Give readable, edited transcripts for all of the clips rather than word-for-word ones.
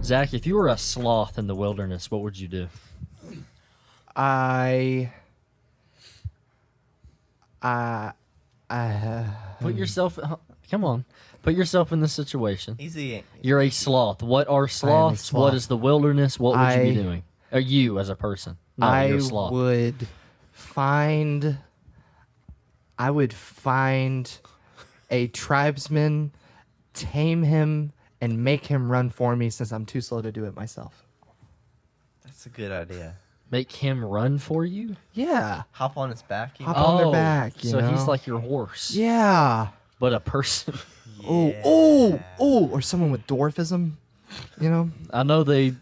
Zach, if you were a sloth in the wilderness, what would you do? Put yourself. Come on. Put yourself in this situation. Easy. You're a sloth. What are sloths? sloth. What is the wilderness? What would you be doing? Or you as a person? No, I you're a sloth. would find a tribesman, tame him, and make him run for me since I'm too slow to do it myself. That's a good idea. Make him run for you? Yeah. Hop on his back. Hop on their back, you so he's know? like your horse. Yeah. But a person. Oh, or someone with dwarfism, you know? I know they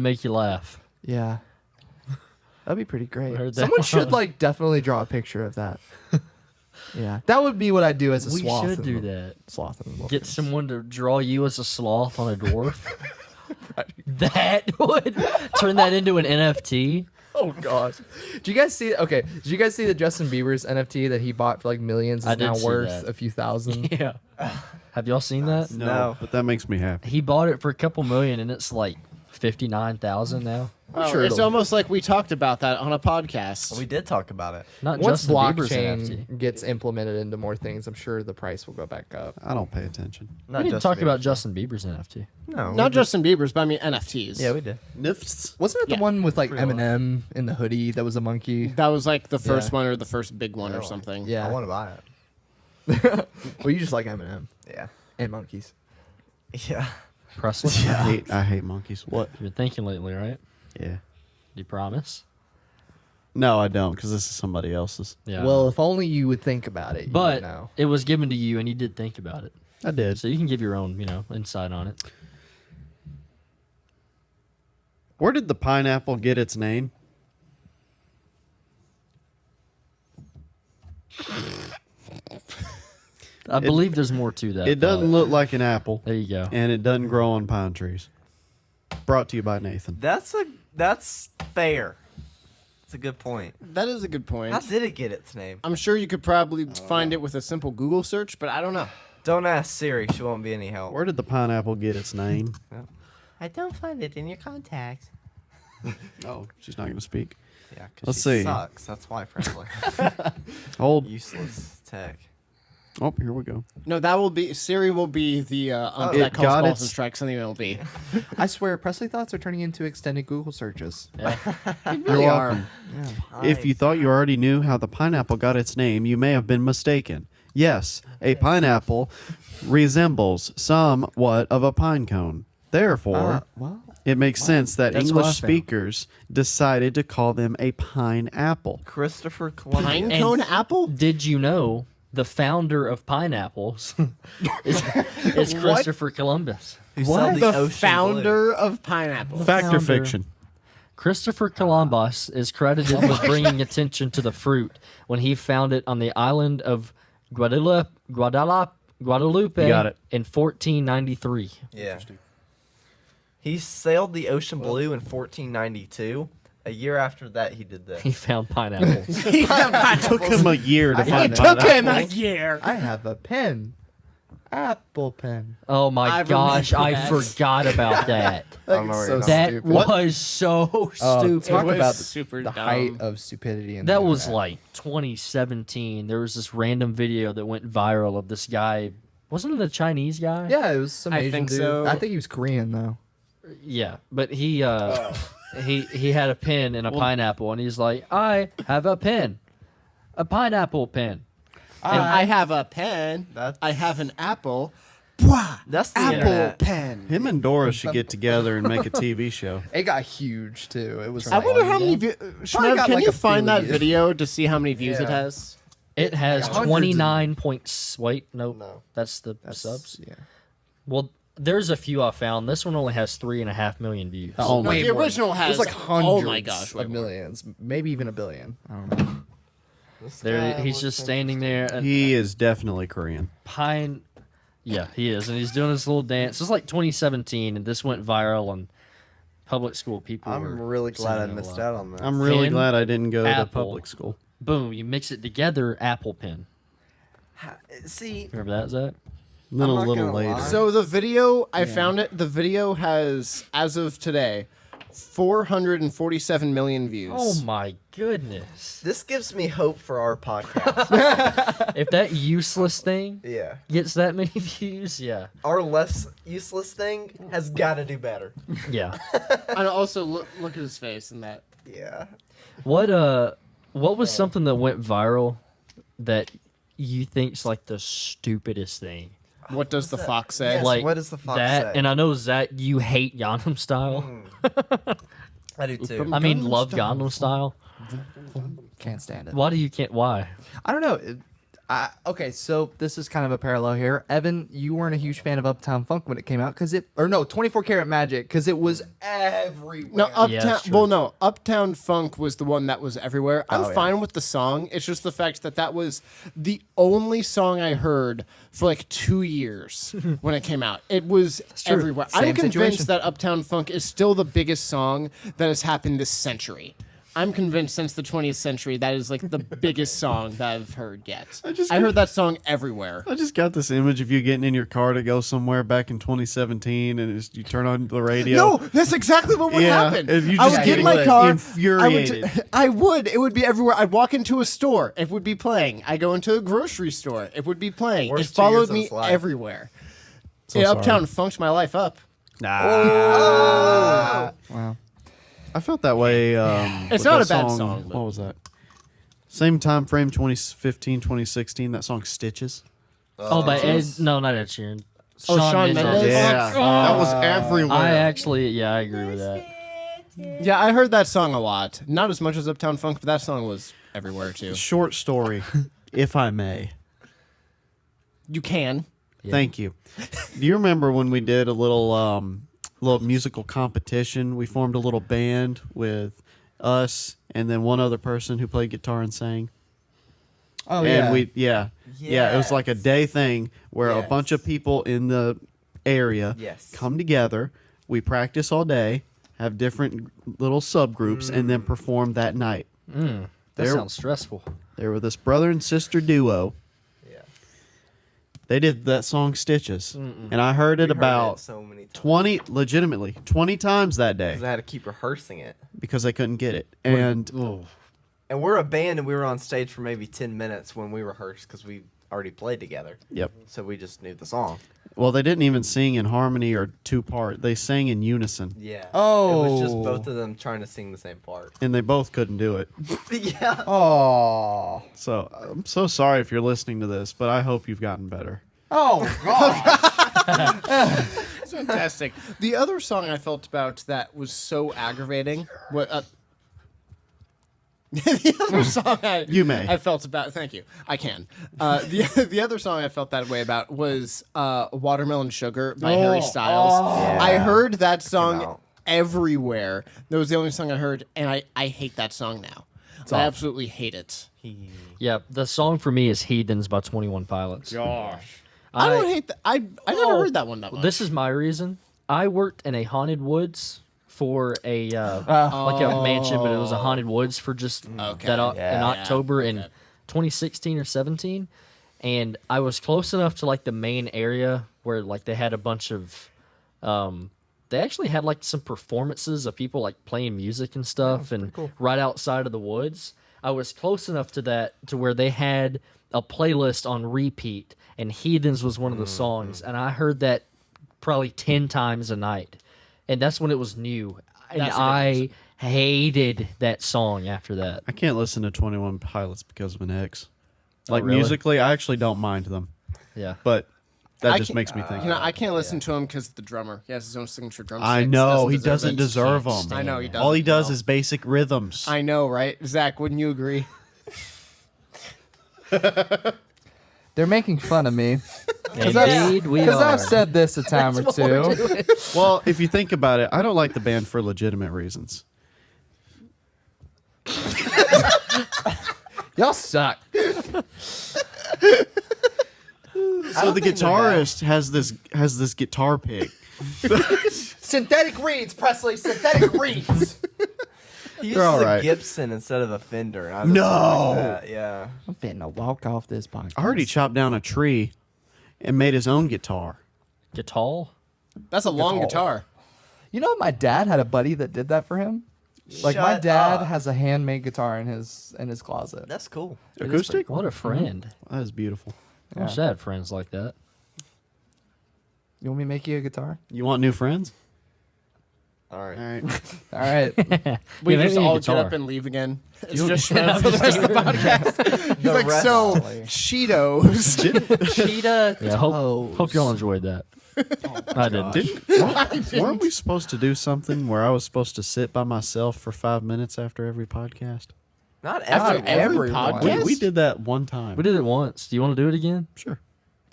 make you laugh. Yeah. That'd be pretty I great. heard that Someone should one. definitely draw a picture of that. Yeah. That would be what I'd do as a We sloth. should in do the- that. Sloth in the Get wilderness. someone to draw you as a sloth on a dwarf. That would turn that into an NFT. Oh gosh. Do you guys see? Okay. Did you guys see the Justin Bieber's NFT that he bought for like millions? I Is did now see worth that. a few thousand. Yeah. Have y'all seen that? No. But that makes me happy. He bought it for a couple million, and it's like 59,000 now. I'm Oh, sure it's it'll- almost like we talked about that on a podcast. We did talk about it. Not Once Justin Bieber's blockchain NFT. gets implemented into more things, I'm sure the price will go back up. I don't pay attention. We didn't talk about Justin Bieber's NFT. No. Not Justin Bieber's, but I mean NFTs. Yeah, we did. Nifts. Wasn't it the Yeah. one with like Pretty Eminem in the hoodie that was a monkey? That was like the first Yeah. one or the first big one or Really? something. Yeah. I want to buy it. Well, you just like Eminem Yeah. and monkeys. Yeah. Presley? I hate monkeys. What? You've been thinking lately, right? Yeah. Do you promise? No, I don't, because this is somebody else's. Yeah. Well, if only you would think about it. You but would know. it was given to you, and you did think about it. I did. So you can give your own, insight on it. Where did the pineapple get its name? I believe there's more to that. It doesn't look like an apple, There you go. and it doesn't grow on pine trees. Brought to you by Nathan. That's fair. That's a good point. That is a good point. How did it get its name? I'm sure you could probably find it with a simple Google search, but I don't know. Don't ask Siri. She won't be any help. Where did the pineapple get its name? I don't find it in your contacts. Oh, she's not going to speak. Yeah, because Let's she see. sucks. That's why, Presley. Hold. Useless tech. Oh, here we go. No, that will be Siri will be the It that calls got balls its- and strikes, something it'll be. I swear, Presley thoughts are turning into extended Google searches. Yeah. You're welcome. If Nice. you thought you already knew how the pineapple got its name, you may have been mistaken. Yes, a pineapple resembles somewhat of a pine cone. Therefore, Well, it makes sense that That's what I English found. speakers decided to call them a pineapple. Christopher Columbus. Pine And- cone apple? Did you know the founder of pineapples is Christopher Columbus? Who sailed The ocean founder of pineapple. Fact or founder. fiction? Christopher Columbus is credited with bringing attention to the fruit when he found it on the island of Guadalupe You got it. in 1493. Blue. Yeah. He sailed the ocean blue in 1492. A year after that, he did this. He found pineapples. It took him a year to It find took that. him a year. I have a pen. Apple pen. Oh my I gosh, remember I that. forgot about that. don't know where you're That Stupid. was so stupid. Talk was about super the dumb. height of stupidity. In That the was internet. like 2017. There was this random video that went viral of this guy. Wasn't it a Chinese guy? Yeah, it was some I Asian think dude. so. I think he was Korean though. Yeah, but he he had a pen and a pineapple, and he's like, "I have a pen, a pineapple pen." I have a pen. That's- I have an apple. Bwah! That's the Apple internet. pen. Him and Dora should get together and make a TV show. It got huge too. It was. I like- wonder how many views. Probably got Can like you a find that billion. video to see how many views it Yeah. has? It has Hundreds of- 29 points. Wait, no, No. that's the That's- subs. Yeah. Well, there's a few I found. This one only has 3.5 million views. Oh No, my! the original has. It was like hundreds Oh my gosh! of millions, maybe even a billion. I don't know. There, he's just standing there. And He is definitely Korean. pine. Yeah, he is, and he's doing this little dance. It's like 2017, and this went viral, and public school people. I'm were really glad I singing it a missed lot. out on that. I'm really Pen, glad I didn't go to apple. public school. Boom! You mix it together, apple pen. See, Remember that, Zach? Then a not little gonna later. lie. So the video, I found it. The video has, as of today, 447 million views. Oh my goodness! this gives me hope for our podcast. If that useless thing Yeah. gets that many views, yeah, Our less useless thing has got to do better. yeah. And also look at his face in that. Yeah. What was something that went viral that you think's like the stupidest thing? What does the fox say? Yes, Like what does the fox that, say? and I know Zach, you hate Gangnam Style. I do too. I mean, Gangnam love Style. Gangnam Style. Can't stand it. Why do you can't? Why? I don't know. Okay, so this is kind of a parallel here. Evan, you weren't a huge fan of Uptown Funk when it came out, 24 Karat Magic, because it was everywhere. No, Uptown. Yeah, that's true. Well, no, Uptown Funk was the one that was everywhere. I'm Oh, yeah. fine with the song. It's just the fact that that was the only song I heard for like 2 years when it came out. It was true. everywhere. Same I'm convinced situation. that Uptown Funk is still the biggest song that has happened this century. I'm convinced since the 20th century that is like the biggest song that I've heard yet. I heard that song everywhere. I just got this image of you getting in your car to go somewhere back in 2017, and you turn on the radio. No, that's exactly what would Yeah, happen. if you I just would get get in my car. infuriated. I would. It would be everywhere. I'd walk into a store. It would be playing. I go into a grocery store. It would be playing. Worst It 2 years followed of me his life. everywhere. So Yeah, sorry. Uptown funked my life up. Wow. I felt that way. It's with not that a bad song, but- What was that? Same time frame, 2015, 2016. That song "Stitches." Oh, but no, not Ed Sheeran. Oh, Shawn Mendes? Yeah, that was everywhere. I actually, I agree with that. Yeah, I heard that song a lot. Not as much as Uptown Funk, but that song was everywhere too. Short story, if I may. You can. Thank you. Do you remember when we did a little musical competition? We formed a little band with us and then one other person who played guitar and sang. Oh, And yeah. it was like a day thing where a Yes. bunch of people in the area Yes. come together. We practice all day, have different little subgroups, and then perform that night. That There- sounds stressful. They were this brother and sister duo. Yeah. They did that song "Stitches," and I heard it We heard about it so many times. 20 times that day 'Cause I had to keep rehearsing it. because they couldn't get it. And And we're a band, and we were on stage for maybe 10 minutes when we rehearsed because we already played together. yep. So we just knew the song. Well, they didn't even sing in harmony or two part. They sang in unison, Yeah. Oh. It was just both of them trying to sing the same part. and they both couldn't do it. yeah. Oh. So I'm so sorry if you're listening to this, but I hope you've gotten better. Oh, God. Fantastic. The other song I felt about that was so aggravating. The other song You may. I felt about. Thank you. I can. The other song I felt that way about was "Watermelon Sugar" by Harry Styles. Yeah. I heard that out. song everywhere. That was the only song I heard, and I hate that song now. I absolutely hate it. Yeah, the song for me is "Heathens" by 21 Pilots. Gosh. I don't hate that. I never heard that one that much. This is my reason. I worked in a haunted woods for a like a mansion, but it was a haunted woods for just Okay. that in Yeah. October in Okay. 2016 or 17, and I was close enough to like the main area where like they had a bunch of they actually had like some performances of people like playing music and stuff and right outside of the woods. I was close enough to that to where they had a playlist on repeat and Heathens was one of the songs, and I heard that probably 10 times a night. And that's when it was new. And That's the I hated that song after that. I can't listen to 21 Pilots because of an ex. Like really? musically, I actually don't mind them, Yeah. but that I just can't- makes me think. I can't listen to him because the drummer. He has his own signature drum. I sticks. know he doesn't it. deserve Can't them. I know he doesn't. All he does no. is basic rhythms. I know, right? Zach, wouldn't you agree? They're making fun of me. Indeed, we Because are. I've said this a time or two. Well, if you think about it, I don't like the band for legitimate reasons. Y'all suck. So the guitarist has this guitar pick. Synthetic reeds, Presley. Synthetic reeds. He They're uses all a right. Gibson instead of a Fender. And I just No. like that. Yeah. I'm finna walk off this podcast. I heard he chopped down a tree and made his own guitar. Guitar. That's a long guitar. You know, my dad had a buddy that did that for him. Like my Shut dad up. has a handmade guitar in his closet. That's cool. Acoustic? What a friend. That is beautiful. I wish I had friends like that. You want me to make you a guitar? You want new friends? All right. All right. All right. We Yeah, just maybe a all get guitar. up and leave again. It's just Shrev for the rest of the podcast. He's like, rest- so, Cheetos. Cheetah. Yeah, hope y'all enjoyed that. I didn't. Weren't we supposed to do something where I was supposed to sit by myself for 5 minutes after every podcast? Not After everyone. every Everyone. podcast? We did that one time. We did it once. Do you want to do it again? Sure.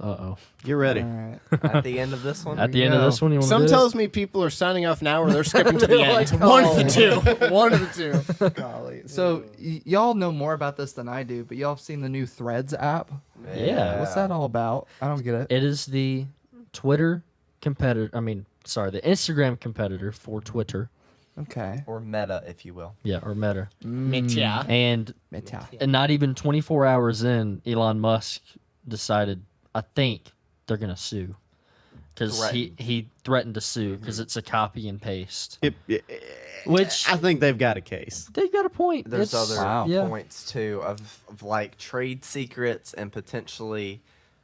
Uh-oh. Get ready. All right. At the end of this one. At the end of this one, you want to Some do tells me people are signing off now or they're skipping to the end. One of the two. One of the two. Golly. So y'all know more about this than I do, but y'all have seen the new Threads app. it? Yeah. What's that all about? I don't get it. It is the Twitter competitor. The Instagram competitor for Twitter. Okay. Or Meta, if you will. Yeah, or Meta. Mitya. And Meta. not even 24 hours in, Elon Musk decided, I think they're going to sue. Because he threatened to sue because it's a copy and paste. Which, I think they've got a case. they've got a point. There's It's- other yeah. points too of like trade secrets and potentially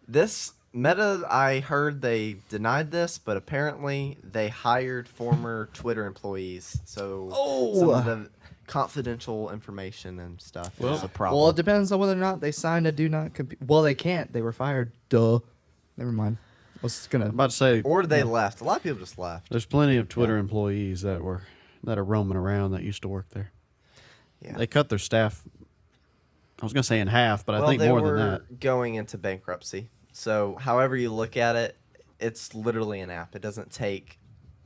this Meta. I heard they denied this, but apparently they hired former Twitter employees. So some of the confidential information and stuff is a problem. Well, it depends on whether or not they signed a do not compete. Well, they can't. They were fired. Duh. Never mind. I was gonna. I'm about to say, or they left. A lot of people just left. there's plenty of Twitter employees that are roaming around that used to work there. Yeah. They cut their staff. I was gonna say in half, but I Well, think they more were than that. going into bankruptcy. So, however you look at it, it's literally an app. It doesn't take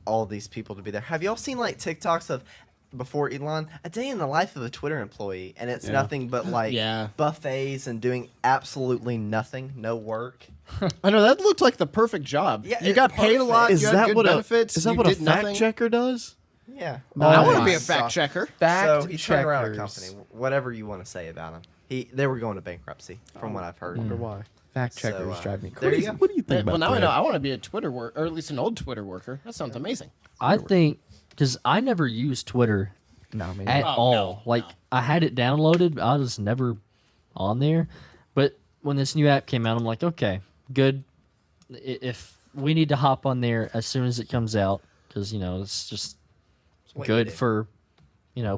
all these people to be there. Have y'all seen like TikToks of before Elon, a day in the life of a Twitter employee, and it's Yeah. nothing but like Yeah. buffets and doing absolutely nothing, no work. I know, that looked like the perfect job. Yeah, you got it's paid a lot, perfect. you had good benefits, is that you what a did fact nothing. checker does? Yeah. I want to Oh be my a fact checker. Fact So he turned around a checkers. company. Whatever you want to say about him, they were going to bankruptcy, from what I've heard. Wonder why. Fact So, checkers drive me there crazy. you go. What do you think Well, about now I that? know. I want to be a Twitter worker, or at least an old Twitter worker. That sounds amazing. I think, because I never used Twitter No, man. at Oh, all. no, Like, I had it downloaded, but I was never on there. But when this new app came out, I'm like, okay, good. If we need to hop on there as soon as it comes out, because, it's just what good you do. for,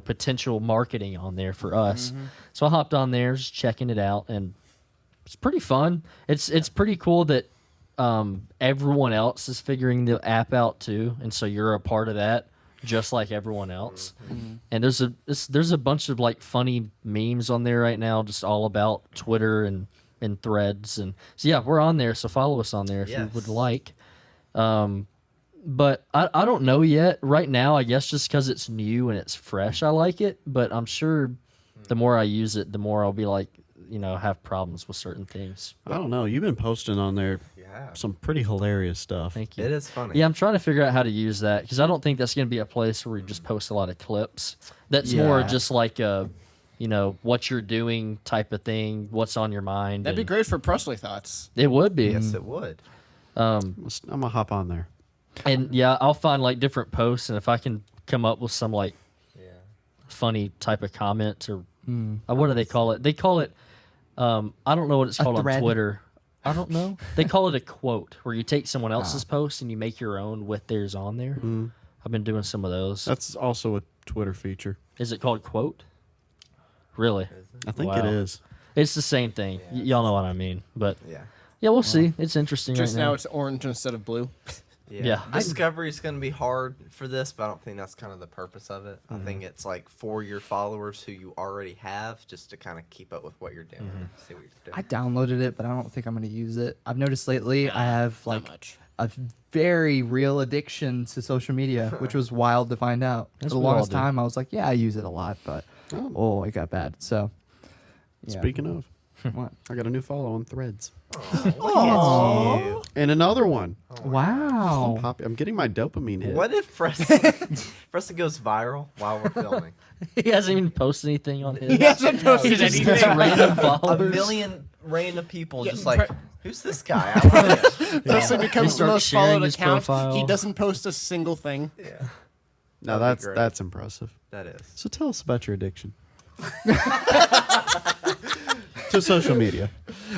potential marketing on there for us. So I hopped on there, just checking it out, and it's pretty fun. It's pretty cool that everyone else is figuring the app out too, and so you're a part of that, just like everyone else. And there's a bunch of like funny memes on there right now, just all about Twitter and Threads, and so yeah, we're on there. So follow us on there if you Yes. would like. But I don't know yet. Right now, I guess just because it's new and it's fresh, I like it. But I'm sure the more I use it, the more I'll be like, have problems with certain things. I don't know. You've been posting on there Yeah. some pretty hilarious stuff. Thank you. It is funny. Yeah, I'm trying to figure out how to use that because I don't think that's going to be a place where we just post a lot of clips. That's more Yeah. just like a, what you're doing type of thing, what's on your mind. That'd be and great for Presley thoughts. It would be. Yes, it would. I'm gonna hop on there. And yeah, I'll find like different posts, and if I can come up with some like Yeah. funny type of comment or what do they call it? They call it I don't know what it's called on thread? Twitter. I don't know. They call it a quote where you take someone else's post and you make your own with theirs on there. I've been doing some of those. That's also a Twitter feature. Is it called quote? Really? I think Wow. it is. It's the same thing. Y'all know what I mean. But Yeah. yeah, we'll see. It's interesting Just right now now. it's orange instead of blue. Yeah. Discovery is going to be hard for this, but I don't think that's kind of the purpose of it. I think it's like for your followers who you already have, just to kind of keep up with what you're doing, see what you're I doing. downloaded it, but I don't think I'm going to use it. I've noticed lately I have Not like much. a very real addiction to social media, which was wild to find out. That's For the what we all longest do. time, I was like, yeah, I use it a lot, but oh, it got bad. So, yeah. Speaking of, What? I got a new follow on Threads. Look at you. And another one. Wow. I'm getting my dopamine hit. What if Preston goes viral while we're filming? He hasn't even posted anything on his. He hasn't posted He just anything. gets random A followers. million random people Yeah, just like, who's this guy? I like him. Preston becomes the starts most sharing followed his account. profile. He doesn't post a single thing. Yeah, No, That'd be great. that's impressive. that is. So tell us about your addiction. To social media.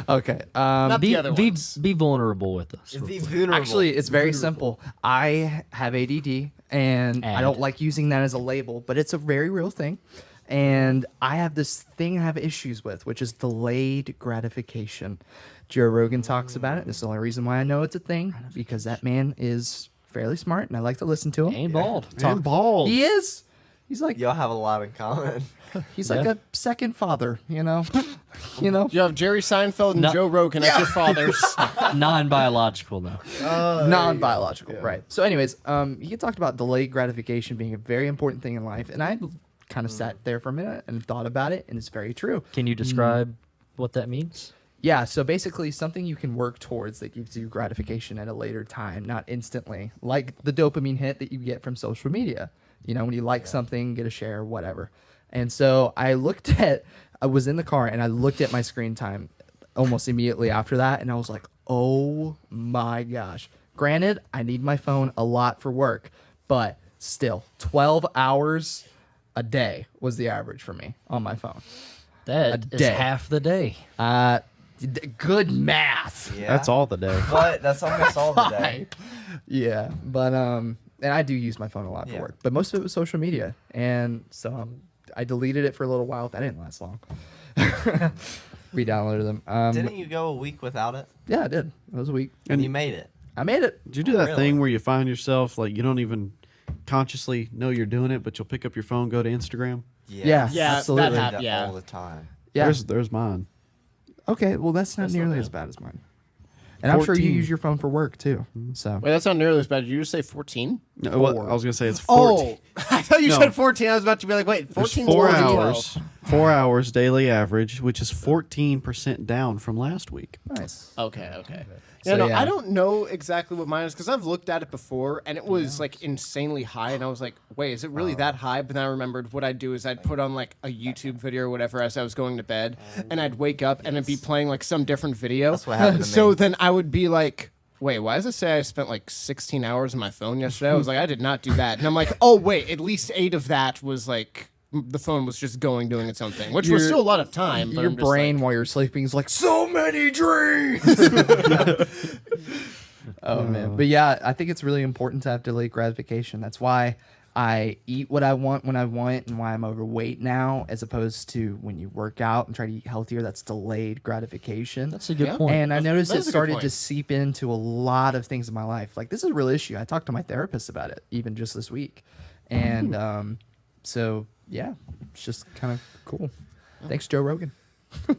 Okay. Not Be, the other be, ones. be vulnerable with us. Be vulnerable. Actually, it's very simple. I have ADD, and I don't like using that as a label, but it's a very real thing. And I have this thing I have issues with, which is delayed gratification. Joe Rogan talks about it. This is the only reason why I know it's a thing, because that man is fairly smart, and I like to listen to him. Ain't bald. And bald. He is. He's like y'all have a lot in common. he's like a second father, you know. You know, You have Jerry Seinfeld and No. Joe Rogan as your fathers. Non-biological though. non-biological, right? So, anyways, he talked about delayed gratification being a very important thing in life, and I kind of sat there for a minute and thought about it, and it's very true. Can you describe what that means? Yeah, so basically something you can work towards that gives you gratification at a later time, not instantly, like the dopamine hit that you get from social media. You know, when you like something, get a share, whatever. And so I was in the car and I looked at my screen time almost immediately after that, and I was like, oh my gosh. Granted, I need my phone a lot for work, but still, 12 hours a day was the average for me on my phone. That is day. half the day. Good math. Yeah, That's all the day. But that's almost all the day. Yeah, but and I do use my phone a lot for Yeah. work, but most of it was social media, and so I deleted it for a little while. That didn't last long. Re-downloaded them. Didn't you go a week without it? Yeah, I did. It was a week. And you made it. I made it. Did you do that Really? thing where you find yourself like you don't even consciously know you're doing it, but you'll pick up your phone, go to Instagram? Yeah, Yeah, that absolutely. happened. That Yeah. all the time. Yeah. There's mine. Okay, well that's not That's not nearly bad. as bad as mine. And I'm sure you 14. use your phone for work too. So Wait, that's not nearly as bad. Did you just say 14? No, what, I was gonna say it's 14. Oh, I thought you No. said 14. I was about to be like, wait, There's 14 4 more than 12. hours. 4 hours daily average, which is 14% down from last week. nice. Okay, okay. So, Yeah, no, yeah. I don't know exactly what mine is because I've looked at it before and it was like insanely high, and I was like, "Wait, is it really that high?" But then I remembered what I'd do is I'd put on like a YouTube video or whatever as I was going to bed, and I'd wake up and it'd be playing like some different video. That's what happened to So me. then I would be like, "Wait, why does it say I spent like 16 hours on my phone yesterday?" I was like, "I did not do that," and I'm like, "Oh wait, at least 8 of that was like." The phone was just doing its own thing, which was Your- still a lot of time. But Your I'm just brain like, while you're sleeping is like so many dreams. Oh man, but yeah, I think it's really important to have delayed gratification. That's why I eat what I want when I want, and why I'm overweight now, as opposed to when you work out and try to eat healthier. That's delayed gratification. That's a good Yeah. point. And I noticed that it is a good started to point. seep into a lot of things in my life. Like this is a real issue. I talked to my therapist about it even just this week, and so yeah, it's just kind of cool. Thanks, Joe Rogan.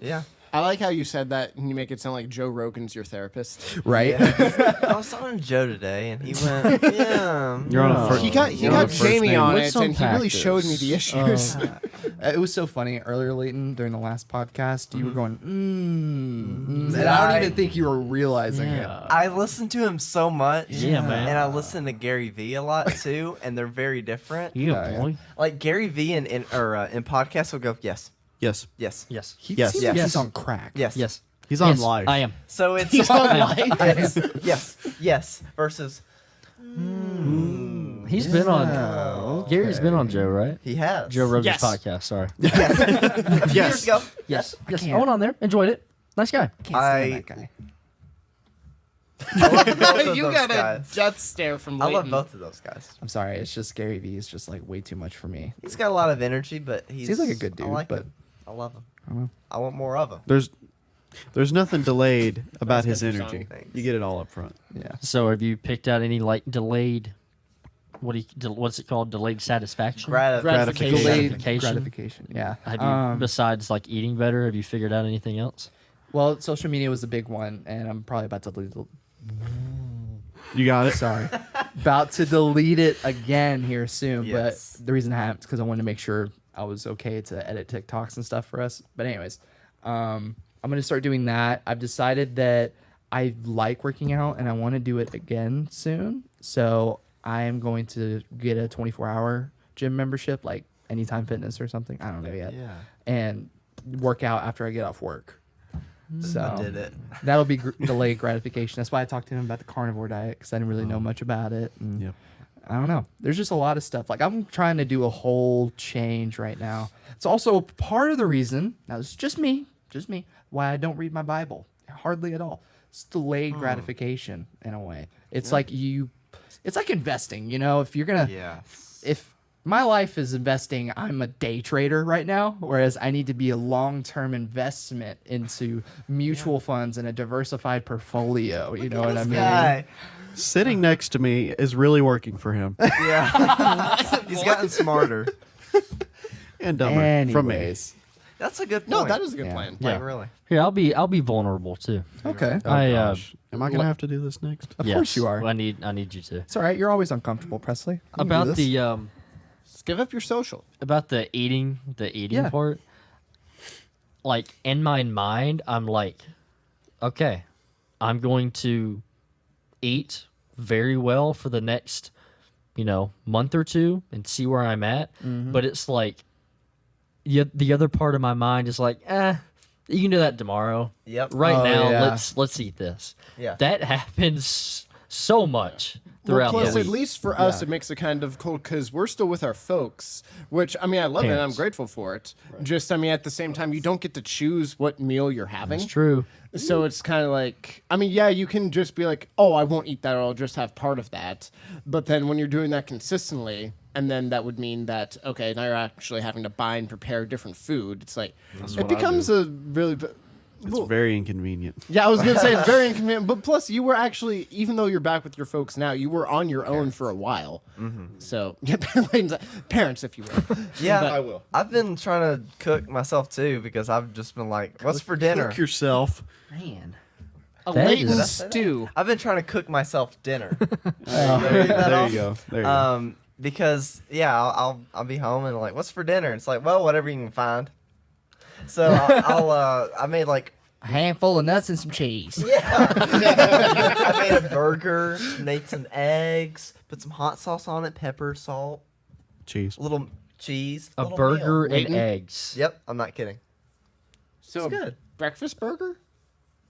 Yeah. I like how you said that and you make it sound like Joe Rogan's your therapist. Right? I was talking to Joe today, and he went, "Yeah, You're on a no." first. He got you're on a first Jamie name. on Let's it, and he unpack really showed me this. the issues. It was so funny earlier, Leighton, during the last podcast. You were going, and I don't even think you were realizing it. Yeah. I listen to him so much. Yeah, man. And I listen to Gary Vee a lot too, and they're very different. Yeah, boy. Like Gary Vee in podcasts will go, yes, Yes, yes, Yes. He Yes. seems like Yes. he's on crack. yes, Yes. he's on Yes, live. I am. So it's He's on live. yes, yes versus He's been on. Gary's been on Joe, right? he has Joe Rogan's Yes. podcast. Sorry. A few years ago. Yes. Yes. I can't. went on there. Enjoyed it. Nice guy. Can't stand I- that guy. I love both of you those got guys. a death stare from I Leighton. love both of those guys. I'm sorry. It's just Gary Vee is just like way too much for me. He's got a lot of energy, but he's like a good dude, I like but- him. I love him. I want more of him. There's nothing delayed about his good for energy. song. You get it all up front. Yeah. So, have you picked out any like delayed? What's it called? Delayed satisfaction. Gratification. Delayed Gratification. gratification. Yeah. Have you, besides like eating better, have you figured out anything else? Well, social media was the big one, and I'm probably about to delete. You got it. Sorry, about to delete it again here soon. Yes. But the reason I haven't is because I wanted to make sure I was okay to edit TikToks and stuff for us. But anyways, I'm gonna start doing that. I've decided that I like working out and I want to do it again soon. So I am going to get a 24-hour gym membership, like Anytime Fitness or something. I don't know yet. Yeah. And work out after I get off work. So I did it. that'll be delayed gratification. That's why I talked to him about the carnivore diet because I didn't really know much about it. And Yep. I don't know. There's just a lot of stuff. Like I'm trying to do a whole change right now. It's also part of the reason. Now it's just me, why I don't read my Bible hardly at all. It's delayed gratification in a way. It's like it's like investing. You know, if you're gonna, Yeah. if my life is investing, I'm a day trader right now, whereas I need to be a long-term investment into mutual funds and a diversified portfolio. You know what I mean? Guy. Sitting next to me is really working for him Yeah. He's gotten smarter. and dumber from me. Anyways, That's a good point. No, that is a good Yeah. plan. Like, really. Here, I'll be vulnerable too. okay. Oh, I gosh. Am I gonna have to do this next? Of course you are. I need you to. It's all right. You're always uncomfortable, Presley. You can do About this. the Just give up your social. about the eating Yeah. part. Like in my mind, I'm like, okay, I'm going to eat very well for the next, month or two and see where I'm at. But it's like, the other part of my mind is like, you can do that tomorrow. Yep. Right Oh, now, yeah. let's eat this. Yeah. That happens so much throughout Well, plus, the at week. least for us, it makes it kind of cool because we're still with our folks, which, I mean, I love it and I'm Parents. grateful for it. Just, I mean, at the same time, you don't get to choose what meal you're having. It's true. So it's kind of like, I mean, yeah, you can just be like, oh, I won't eat that or I'll just have part of that. But then when you're doing that consistently, and then that would mean that, okay, now you're actually having to buy and prepare different food. It's like, it becomes a really. It's very inconvenient. Yeah, I was gonna say it's very inconvenient, but plus you were actually, even though you're back with your folks now, you were on your own for a while. So yeah, parents, if you will. Yeah, But- I will. I've been trying to cook myself too because I've just been like, "What's for dinner?" Cook yourself. Man. A That latent is- stew. I've been trying to cook myself dinner. There you go. There you go. Because I'll be home and like, "What's for dinner?" It's like, well, whatever you can find. So I made like a handful of nuts and some cheese. I made a burger, made some eggs, put some hot sauce on it, pepper, salt, Cheese. a little cheese, A little burger meal. and Leighton? eggs. Yep, I'm not kidding. So It's good. breakfast burger?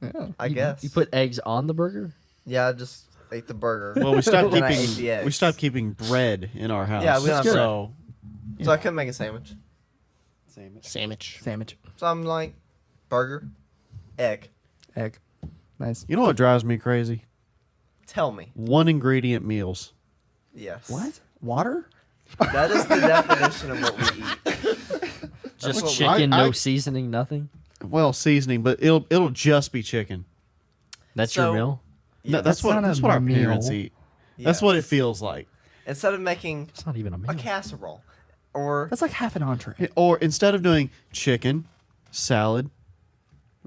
Yeah. I guess. You put eggs on the burger? Yeah, I just ate the burger. Well, we stopped Then I ate the keeping eggs. we stopped keeping bread in our house. Yeah, we don't have so So I couldn't make a sandwich. Sandwich. Sandwich. So I'm like, burger, egg. Egg. Nice. you know what drives me crazy? Tell me. One ingredient meals. Yes. What? Water? That is the definition of what we eat. Just what- chicken, I- no seasoning, nothing? Well, seasoning, but it'll just be chicken. That's So- your meal? No, Yeah, that's what not a our meal. parents eat. That's Yes. what it feels like. Instead of making It's not even a meal. a casserole or That's like half an entree. Or instead of doing chicken, salad,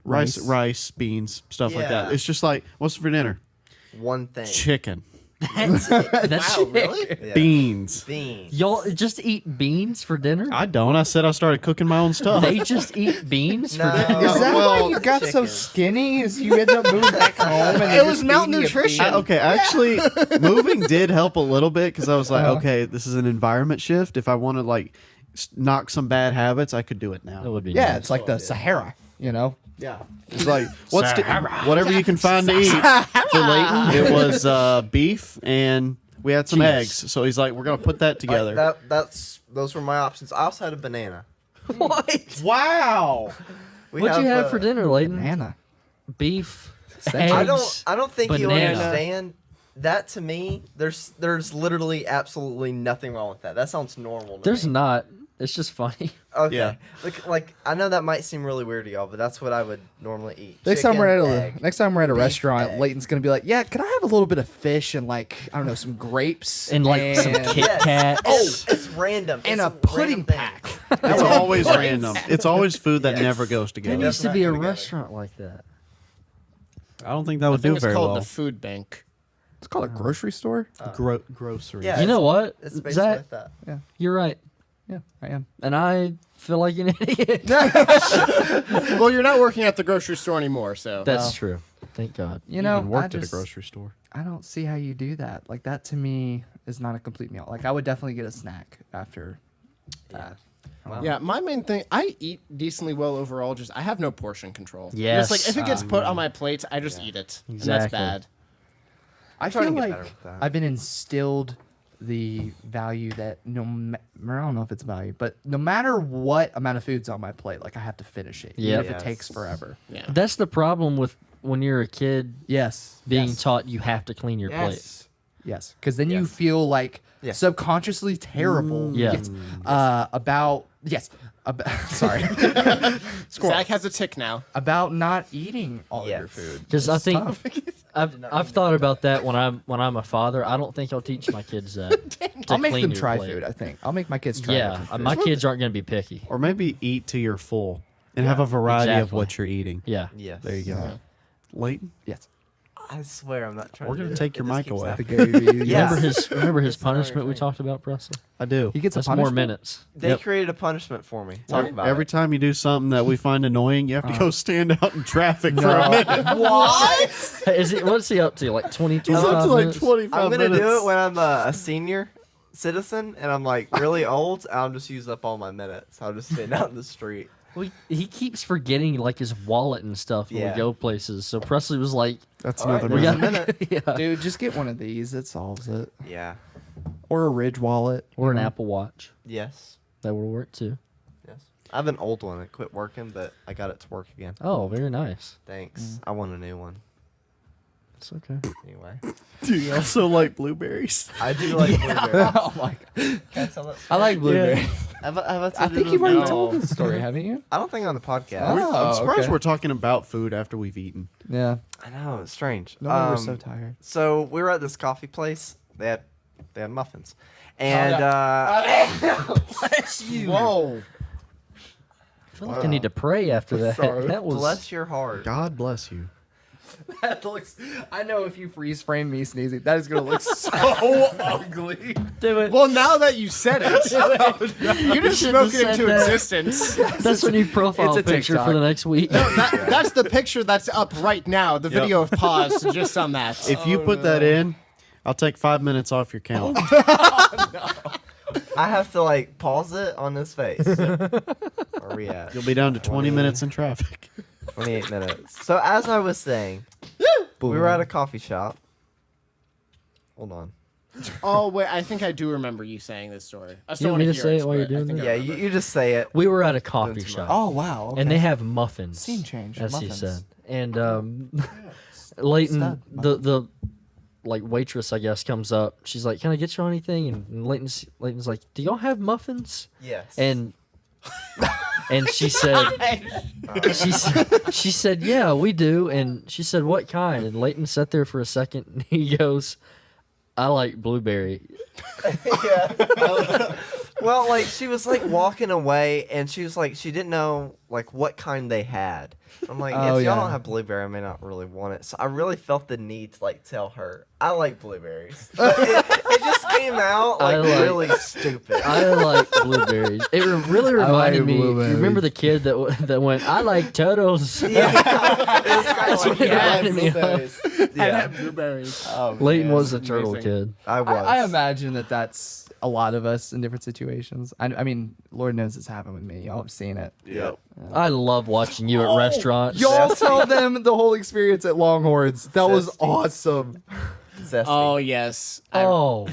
rice, beans, stuff like that. Yeah. It's just like, what's for dinner? one thing. Chicken, That's Wow, really? Yeah. beans. Beans. Y'all just eat beans for dinner? I don't. I said I started cooking my own stuff. They just eat beans for No. dinner? Is that well, why you got so chicken. skinny? Is you ended up moving back home? And It was malnutrition. Okay, actually, moving did help a little bit because I was like, okay, this is an environment shift. If I want to like knock some bad habits, I could do it now. That would be Yeah, nice. it's like the Sahara. You know. Yeah, it's like whatever you can find to eat. For Leighton, it was beef and we had some Cheese. eggs. So he's like, we're gonna put that together. Those were my options. I also had a banana. What? Wow. What'd you have for dinner, Leighton? Banana. Beef, I eggs. don't think you banana. understand. That to me, there's literally absolutely nothing wrong with that. That sounds normal. To There's me. not. It's just funny. Okay. Yeah. Like I know that might seem really weird to y'all, but that's what I would normally eat. Next time Chicken, we're at egg. next time we're at a beef, restaurant, egg. Leighton's gonna be like, "Yeah, could I have a little bit of fish and like I don't know some grapes And like some Kit Yes. Kats. Oh, it's random. and It's a pudding random thing. pack." It's always random. It's always food that Yes. never goes There together. needs to be a not together. restaurant like that. I don't think that I would think do it's very called well. the food bank. It's called a grocery store. Grocery. Yeah. You know what, It's basically Zach? like that. You're right. Yeah, I am. And I feel like an idiot. Well, you're not working at the grocery store anymore, so. That's true. Thank God. You know, Even worked I at a just- grocery store. I don't see how you do that. Like that to me is not a complete meal. Like I would definitely get a snack after that. Yeah, my main thing, I eat decently well overall. Just I have no portion control. Yes. Just like if it gets put on my plate, I just eat it, and that's Exactly. bad. I trying feel to get like better with that. I've been instilled the value that I don't know if it's value, but no matter what amount of food's on my plate, like I have to finish it, Yep. even if Yes. it takes forever. Yeah. That's the problem with when you're a kid Yes, being yes. taught you have to clean your plate. Yes, because then you Yes. feel like Yeah. subconsciously terrible. Yeah. Yes. About sorry Zach has a tick now. about not eating all of your Yes. food. Because I It's think tough. I've thought about that when I'm a father. I don't think I'll teach my kids that. to I'll make clean them your try plate. food. I think I'll make my kids try. Yeah, different my food. kids aren't going to be picky. Or maybe eat till you're full and have a variety of Exactly. what you're eating. Yeah. Yes. There you go. Leighton, Yes. I swear I'm not trying. We're to gonna do it. take It your just mic keeps away. The happening. Gary Vee. Yeah. Remember his It's not punishment we everything. talked about, Presley? I do. He gets That's a more punishment. minutes. They Yep. created a punishment for me. Talk about Every it. time you do something that we find annoying, you have to go stand out in traffic for a minute. Hey, what's he up to? Like 20, He's 25 up to like minutes? 25 I'm gonna minutes. do it when I'm a senior citizen and I'm like really old. I'll just use up all my minutes. I'll just stand out in the street. Well, he keeps forgetting like his wallet and stuff when Yeah. we go places. So Presley was like, That's All right, another there's minute. a minute. yeah. Dude, just get one of these. It solves it. Yeah. Or a Ridge wallet. Or an you know? Apple Watch. Yes. That would work too. Yes. I have an old one. It quit working, but I got it to work again. Oh, very nice. Thanks. I want a new one. It's okay. Anyway. Do you also like blueberries? I do like blueberries. Oh my god. Can I tell that I like blueberries. Have I I think you've already No. told this story, haven't you? I don't think on the podcast. Oh, I'm surprised okay. we're talking about food after we've eaten. Yeah. I know, it's strange. No wonder we're so tired. So we were at this coffee place. They had muffins. And Whoa. I feel like I need to pray after that. Sorry. That was bless your heart. God bless you. That looks. I know if you freeze frame me sneezing, that is gonna look so ugly. do it. Well, now that you said it, you just shouldn't spoke have it into said that. existence. That's your new profile it's a picture TikTok. for the next week. That's the picture that's up right now. The video of pause just on that. If you put that in, I'll take 5 minutes off your count. I have to like pause it on his face. Where are we at? You'll be down to 20 minutes in traffic. 28 minutes. So as I was saying, we were at a coffee shop. Hold on. Oh wait, I think I do remember you saying this story. I You still want me want to hear say it while you're but I doing think that? I Yeah, remember. you just say it. We were at a coffee That's shop. Oh wow. Okay. And they have muffins. Scene change, as he muffins. said. And Leighton, Stud the like waitress, I guess, comes up. She's like, "Can I get you anything?" And Leighton's like, "Do y'all have muffins?" Yes. And she said, she said, "Yeah, we do." And she said, "What kind?" And Leighton sat there for a second, and he goes, "I like blueberry." Well, like she was like walking away, and she was like she didn't know like what kind they had. I'm like, Oh, if y'all yeah. don't have blueberry, I may not really want it. So I really felt the need to like tell her I like blueberries. It just came out I like like- really stupid. I like blueberries. It really like reminded me. You blueberries. remember the kid that went, "I like turtles." Yeah, it was kind of like what it yeah, reminded me of. blueberries. I Yeah, have blueberries. Leighton was a turtle amazing. kid. I was. I imagine that that's a lot of us in different situations. I mean, Lord knows it's happened with me. Y'all have seen it. Yep. I love watching you at restaurants. Y'all tell them the whole experience at Longhorns. That was Zesty. awesome. Zesty. Oh yes. Oh,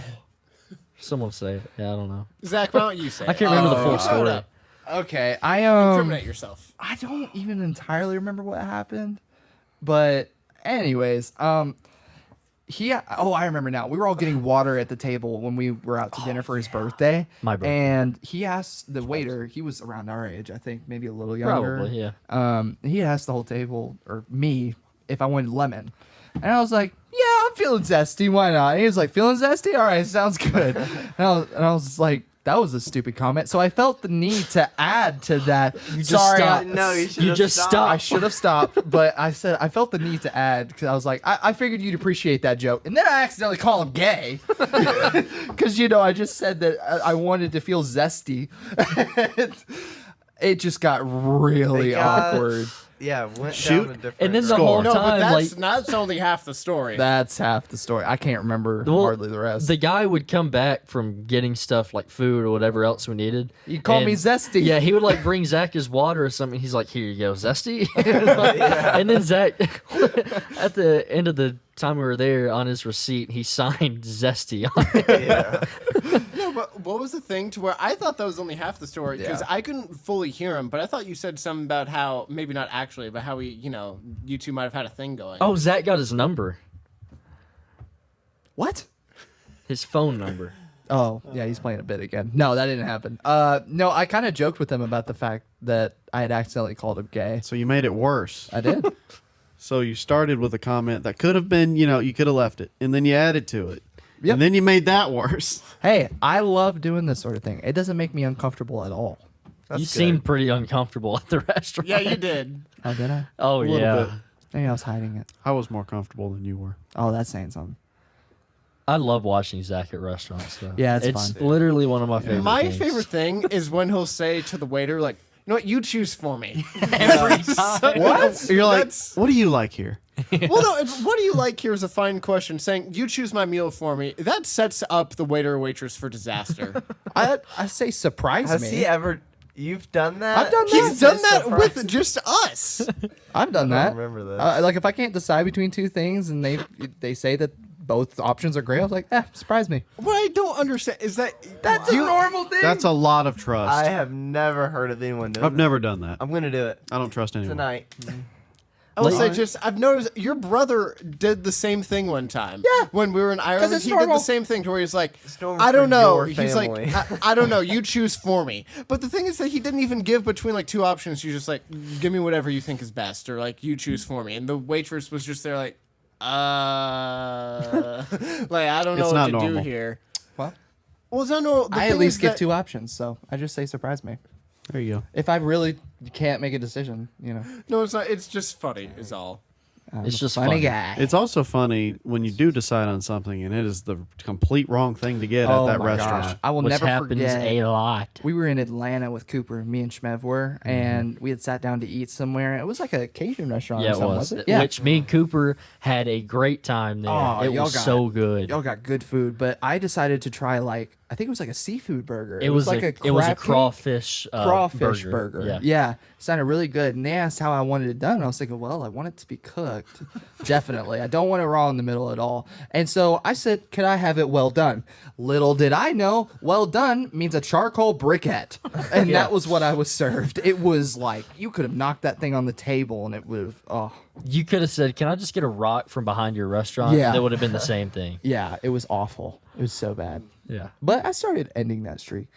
someone say it. Yeah, I don't know. Zach, why don't you say? I can't remember the full Shut story. up. Okay, I Incriminate yourself. I don't even entirely remember what happened, but anyways, I remember now. We were all getting water at the table when we were out to dinner for his birthday. My birthday. And he asked the waiter, he was around our age, I think, maybe a little younger. Probably, yeah. He asked the whole table, or me, if I wanted lemon. And I was like, yeah, I'm feeling zesty. Why not? And he was like, feeling zesty? All right, sounds good. and I was like, that was a stupid comment. So I felt the need to add to that. You just Sorry, stopped. No, you should You have just stopped. stopped. I should have stopped, but I said I felt the need to add because I was like, I figured you'd appreciate that joke, and then I accidentally call him gay because I just said that I wanted to feel zesty. it just got really They got- awkward. Yeah, went Shoot. down a different. And then the road. whole No, but time, that's like that's only half the story. That's half the story. I can't remember well, hardly the rest. the guy would come back from getting stuff like food or whatever else we needed. You call me and- Zesty. Yeah, he would like bring Zach his water or something. He's like, "Here you go, Zesty." And then Zach, at the end of the time we were there, on his receipt, he signed Zesty on it. Yeah. No, but what was the thing to where I thought that was only half the story because Yeah. I couldn't fully hear him, but I thought you said something about how maybe not actually, but how you two might have had a thing going. Oh, Zach got his number, What? his phone number. Oh, yeah, he's playing a bit again. No, that didn't happen. No, I kind of joked with him about the fact that I had accidentally called him gay. So you made it worse. I did. So you started with a comment that could have been, you could have left it, and then you added to it, Yep. and then you made that worse. Hey, I love doing this sort of thing. It doesn't make me uncomfortable at all. That's You good. seemed pretty uncomfortable at the restaurant. Yeah, you did. Oh, did I? Oh little yeah. bit. Maybe I was hiding it. I was more comfortable than you were. Oh, that's saying something. I love watching Zach at restaurants. Though. Yeah, it's it's fun. literally one of my favorite. My things. favorite thing is when he'll say to the waiter, like, "You know what? You choose for me." every time. What? You're like, That's- what do you like here? well, no. What do you like? Here's a fine question. Saying you choose my meal for me. That sets up the waiter or waitress for disaster. I say surprise Has me. he ever? You've done that? I've done that. He's done Say that surprise. with just us. I've done I that. don't remember this. Like if I can't decide between two things and they say that both options are great, I was like, surprise me. What I don't understand is that That's a normal thing. That's a lot of trust. I have never heard of anyone doing I've that. never done that. I'm gonna do it I don't trust anyone. tonight. I will say, Like- just I've noticed your brother did the same thing one time. Yeah. When we were in Ireland, it's he did normal. the same thing to where he's like, normal I for don't know. your He's family. like, I don't know. You choose for me. But the thing is that he didn't even give between like two options. You just like, give me whatever you think is best, or like you choose for me. And the waitress was just there like, like I don't know It's what not to normal. do here. Well, Well, it's not normal. The I at thing least is give that- two options, so I just say surprise me. There you go. If I really can't make a decision, No, it's not. It's just funny. Is all. I'm It's a just funny funny. guy. It's also funny when you do decide on something and it is the complete wrong thing to get Oh at that my restaurant. gosh. I will which never happens forget. a lot. We were in Atlanta with Cooper, me and Shmev were, and we had sat down to eat somewhere. It was like a Cajun restaurant Yeah, or it something, was. it? Yeah. Which me and Cooper had a great time there. Oh, it y'all was got- so good. Y'all got good food, but I decided to try I think it was like a seafood burger. It was like it was a crab cake, crawfish crawfish burger. Yeah. Sounded really good. And they asked how I wanted it done. And I was thinking, well, I want it to be cooked. Definitely. I don't want it raw in the middle at all. And so I said, could I have it well done? Little did I know, well done means a charcoal briquette. And that was what I was served. It was like, you could have knocked that thing on the table and it would have, oh. You could have said, "Can I just get a rock from behind your restaurant?" Yeah. That would have been the same thing. Yeah, it was awful. It was so bad. Yeah. But I started ending that streak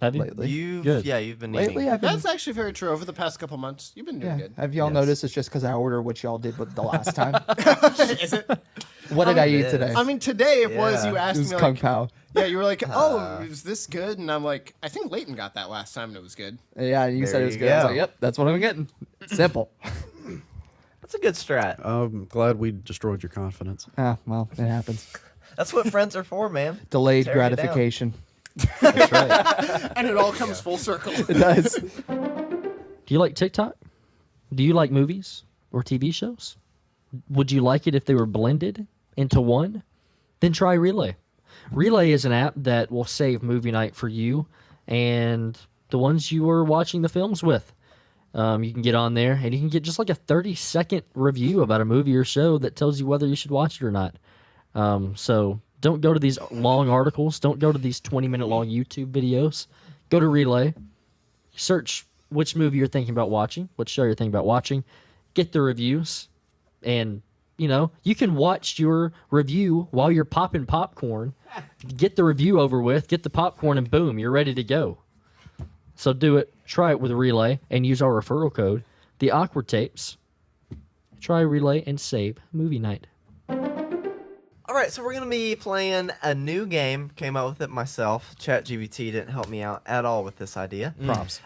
Have you? lately. You've Good. you've been Lately, eating. I've been. That's actually very true. Over the past couple months, you've been doing Yeah. good. Have y'all Yes. noticed it's just because I order what y'all did with the last time? Is it? What did I it eat is. today? I mean, today it was. Yeah. You It asked was me Kung like, Pao. yeah, you were like, oh, is this good? And I'm like, I think Leighton got that last time and it was good. Yeah, you said There it was you good. I was go. like, yep, that's what I'm getting. Simple. That's a good strat. I'm glad we destroyed your confidence. Ah, well, it happens. That's what friends are for, man. Delayed Tear you down. gratification. That's right. And it all comes full circle. It does. Do you like TikTok? Do you like movies or TV shows? Would you like it if they were blended into one? Then try Relay. Relay is an app that will save movie night for you and the ones you were watching the films with. You can get on there and you can get just like a 30-second review about a movie or show that tells you whether you should watch it or not. So don't go to these long articles. Don't go to these 20-minute long YouTube videos. Go to Relay. Search which movie you're thinking about watching, what show you're thinking about watching. Get the reviews. And, you can watch your review while you're popping popcorn. Get the review over with. Get the popcorn and boom, you're ready to go. So do it. Try it with Relay and use our referral code, The Awkward Tapes. Try Relay and save movie night. All right, so we're gonna be playing a new game. Came up with it myself. ChatGPT didn't help me out at all with this idea. Props.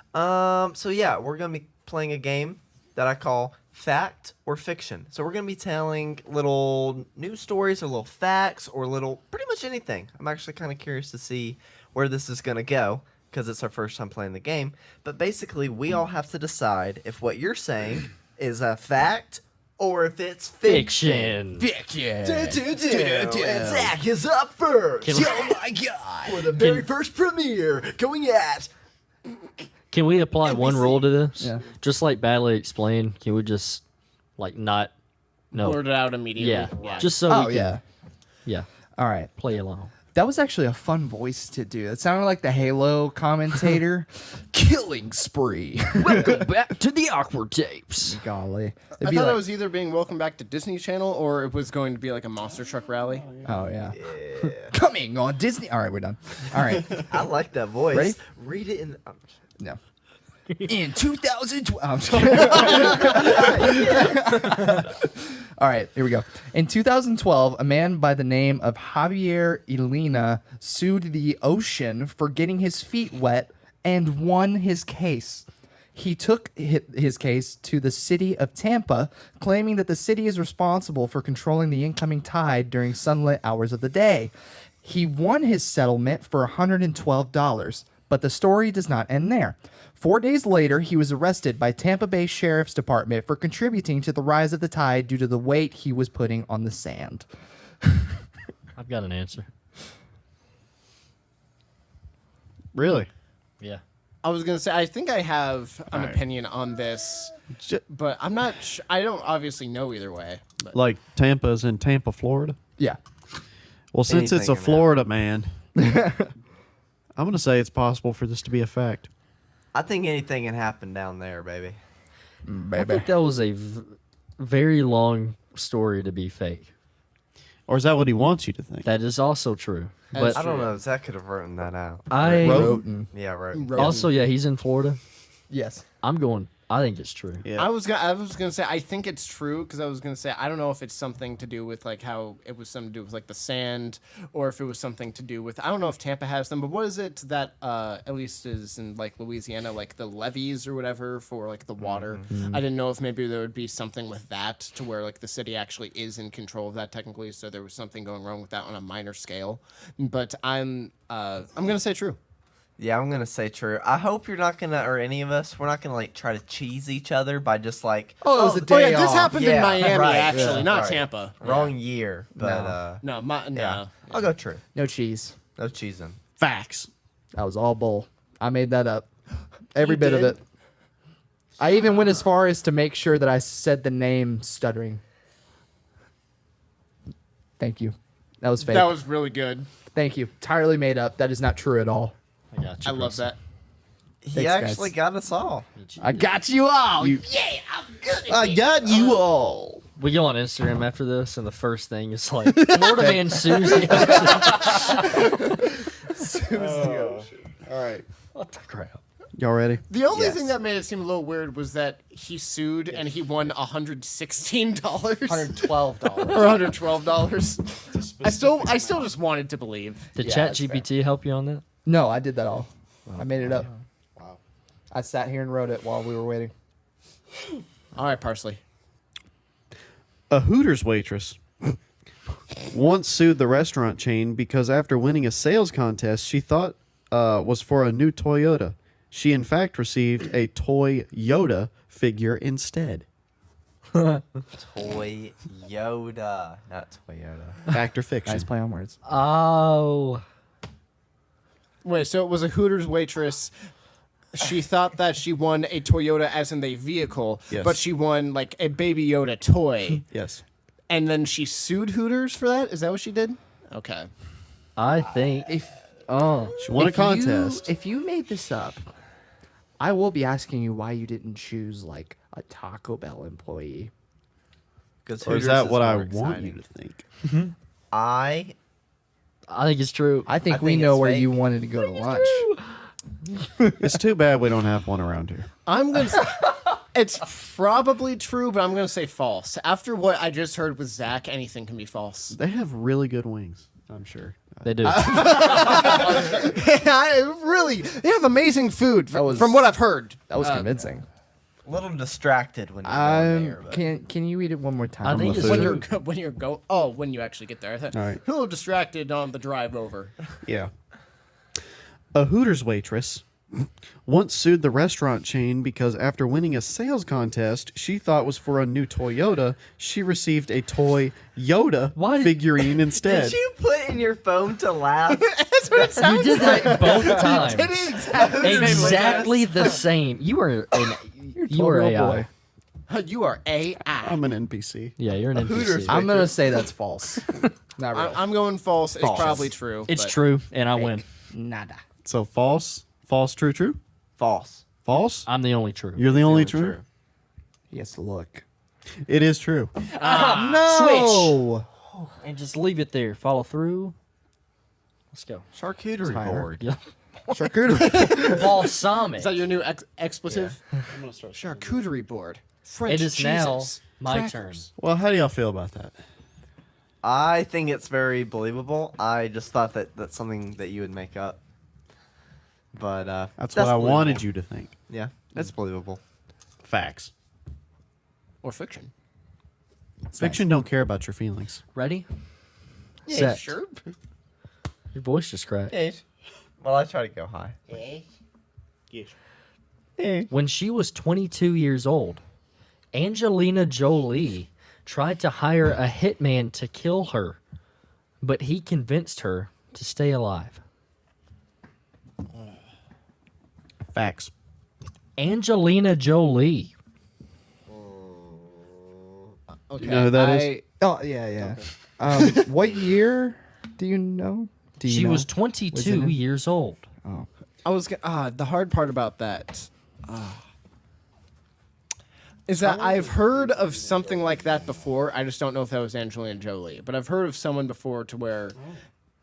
So yeah, we're gonna be playing a game that I call Fact or Fiction. So we're gonna be telling little news stories or little facts or little pretty much anything. I'm actually kind of curious to see where this is gonna go. because it's our first time playing the game. But basically, we all have to decide if what you're saying is a fact or if it's fiction. Fiction. And Zach is up first. Can- Oh my god! For the very first premiere, going at. Can we apply one NBC. rule to this? Yeah. Just like Badly explained, can we just like not? No. Blurt it out immediately. Yeah. Just so Oh we can, yeah. yeah. All right. Play along. That was actually a fun voice to do. It sounded like the Halo commentator. Killing spree. Welcome back to the Awkward Tapes. Golly. It'd I be thought like, it was either being Welcome Back to Disney Channel or it was going to be like a monster truck rally. oh yeah. Coming on Disney. All right, we're done. All right. I like that voice. Ready? Read it in. No. In 2012. All right, here we go. In 2012, a man by the name of Javier Elena sued the ocean for getting his feet wet and won his case. He took his case to the city of Tampa, claiming that the city is responsible for controlling the incoming tide during sunlit hours of the day. He won his settlement for $112, but the story does not end there. 4 days later, he was arrested by Tampa Bay Sheriff's Department for contributing to the rise of the tide due to the weight he was putting on the sand. I've got an answer. Really? Yeah. I was going to say, I think I have an Alright. opinion on this, J- but I'm not I don't obviously know either way. But. Like Tampa's in Tampa, Florida. Yeah. Well, since it's Anything a can happen. Florida man, I'm gonna say it's possible for this to be a fact. I think anything can happen down there, baby. I think that was a very long story to be fake. Or is that what he wants you to think? That is also true. That's But I don't know. Zach could have written that out. I Roten. Yeah, right. also, yeah, he's in Florida. Yes. I'm going. I think it's true. Yeah. I was gonna say I think it's true because I was gonna say I don't know if it's something to do with like how it was something to do with like the sand or if it was something to do with I don't know if Tampa has them, but what is it that at least is in like Louisiana, like the levees or whatever for like the water. I didn't know if maybe there would be something with that to where like the city actually is in control of that technically, so there was something going wrong with that on a minor scale. But I'm gonna say true. Yeah, I'm gonna say true. I hope you're not gonna, or any of us, we're not gonna like try to cheese each other by just like, Oh, it was a Oh day yeah, this off. happened Yeah, in Miami right, actually, yeah, not right. Tampa. wrong year. But No, yeah, no. I'll go true. No cheese. No cheesing. Facts. That was all bull. I made that up. Every You bit of did? it. I even went as far as to make sure that I said the name stuttering. Thank you. That was fake. That was really good. Thank you. Entirely made up. That is not true at all. I got you. I love that. He Thanks, guys. actually got us all. I got you all. I got you all. We go on Instagram after this, and the first thing is like Florida man sues the ocean. All right. What the crap? Y'all ready? The only Yes. thing that made it seem a little weird was that he sued and he won $116 $112. or $112. I still just wanted to believe. Did Yeah, Chat that's fair. GPT help you on that? No, I did that all. I made it up. Wow. I sat here and wrote it while we were waiting. All right, Parsley. A Hooters waitress once sued the restaurant chain because after winning a sales contest she thought was for a new Toyota. She in fact received a Toy Yoda figure instead. Toy Yoda, not Toyota. Fact or fiction? Nice play on words. Oh, Wait, so it was a Hooters waitress. She thought that she won a Toyota as in the vehicle, Yes. but she won like a Baby Yoda toy. Yes. And then she sued Hooters for that? Is that what she did? Okay. I think. If She won a if contest. if you made this up, I will be asking you why you didn't choose like a Taco Bell employee. Because Or is that what I want you to think? I I think it's true. I think I we think know it's where fake. you wanted to go to lunch. It's too bad we don't have one around here. I'm going to It's probably true, but I'm going to say false. After what I just heard with Zach, anything can be false. They have really good wings, I'm sure. They do. Really, they have amazing food was- from what I've heard. That was convincing. a little distracted when you're down there. But Can you eat it one more time? I think the it's When food. true. you're when you actually get there. I thought, All right. a little distracted on the drive over. Yeah. A Hooters waitress once sued the restaurant chain because after winning a sales contest she thought was for a new Toyota, she received a toy Yoda Why- figurine instead. Did you put in your phone to laugh? You did that both times. Exactly. Exactly the same. You were you were 12-year-old AI. boy. You are AI. I'm an NPC. Yeah, you're an NPC. Hooters I'm gonna say that's false. Not real. I'm going false. False. It's probably true. It's but- true, and I win. Nada. So false, false, true, true, False. false. I'm the only true. You're the only true. He has to look. It is true. No. And just leave it there. Follow through. Let's go. Charcuterie higher. board. Yeah. Charcuterie. Balsamic. Is that your new expletive? Charcuterie board. French It is now cheeses, my crackers. Well, how do y'all feel about that? I think it's very believable. I just thought that that's something that you would make up. But That's what I believable. wanted you to think. Yeah, that's believable. Facts. Or fiction. Fiction don't care about your feelings. Ready? Yeah, Set. sure. Your voice just cracked. Well, I try to go high. When she was 22 years old, Angelina Jolie tried to hire a hitman to kill her, but he convinced her to stay alive. Facts. Angelina Jolie. Okay. You know who that is? Oh yeah. What year? Do you know? Do you She know? was Was it 22 him? years old. I was the hard part about that is that I've heard of something like that before. I just don't know if that was Angelina Jolie, but I've heard of someone before to where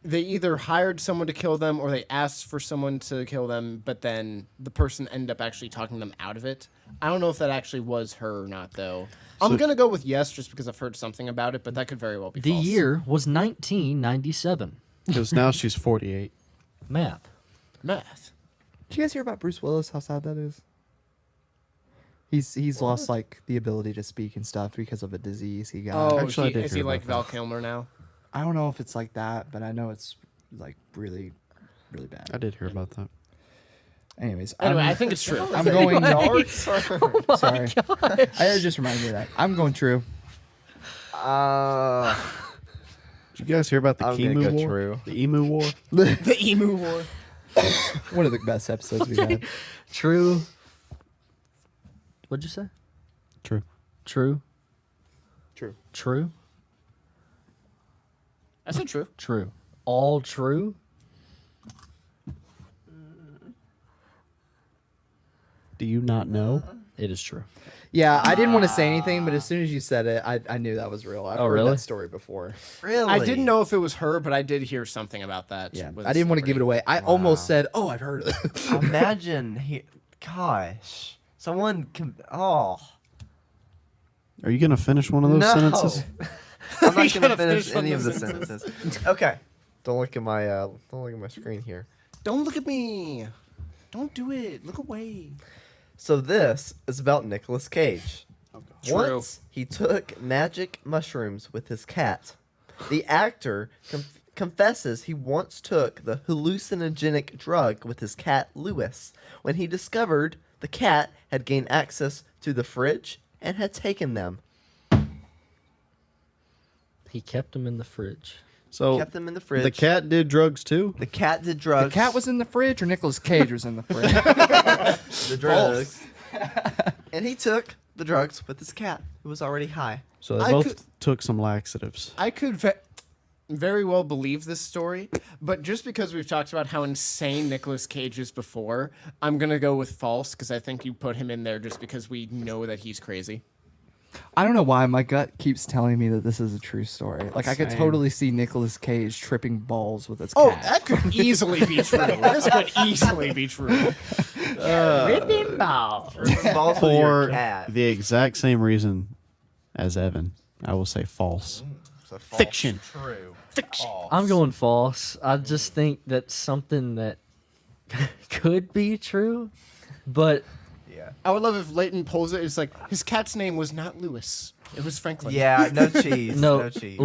they either hired someone to kill them or they asked for someone to kill them, but then the person ended up actually talking them out of it. I don't know if that actually was her or not, though. I'm gonna go with yes, just because I've heard something about it, but that could very well be The false. year was 1997. Because now she's 48. Math. Math. Did you guys hear about Bruce Willis? How sad that is. He's lost like the ability to speak and stuff because of a disease he got. Oh, Actually, I did is he hear like about Val that. Kilmer now? I don't know if it's like that, but I know it's like really, really bad. I did hear about that. Anyways, Anyway, I think it's true. I'm going. Dark. Sorry, I just reminded me of that. I'm going true. Did you guys hear about the I'm gonna Emu go War? true. The Emu War? The Emu War. One of the best episodes we had. True. What'd you say? True. True. True. True. I said true. True. All true. Do you not know? It is true. Yeah, I didn't want to say anything, but as soon as you said it, I knew that was real. I've heard really? that story before. Really? I didn't know if it was her, but I did hear something about that. Yeah, with I a didn't want to give it celebrity. away. I almost said, "Oh, I've heard of it." Imagine gosh, someone can. Oh Are you going to finish one of those no. sentences? I'm not You gonna gotta finish finish one any of of the the sentences. Okay. Don't look at my screen here. Don't look at me. Don't do it. Look away. So this is about Nicolas Cage. True. Once he took magic mushrooms with his cat. The actor confesses he once took the hallucinogenic drug with his cat Lewis when he discovered the cat had gained access to the fridge and had taken them. He kept them in the fridge. So Kept them in the fridge. the cat did drugs too? The cat did The drugs. cat was in the fridge, or Nicolas Cage was in the fridge. the drugs. And he took the drugs with his cat, who was already high. So they I both could- took some laxatives. I could very well believe this story, but just because we've talked about how insane Nicolas Cage is before, I'm gonna go with false because I think you put him in there just because we know that he's crazy. I don't know why my gut keeps telling me that this is a true story. Like I could Same. totally see Nicolas Cage tripping balls with his Oh, cat. that could easily be true. This could easily be true. Ripping balls. Balls with your For cat. the exact same reason as Evan, I will say false. So false, Fiction. True. I'm going false. I just think that's something that could be true, but Yeah. I would love if Leighton pulls it. It's like his cat's name was not Lewis. It was Franklin. Yeah, no cheese. no, No cheese.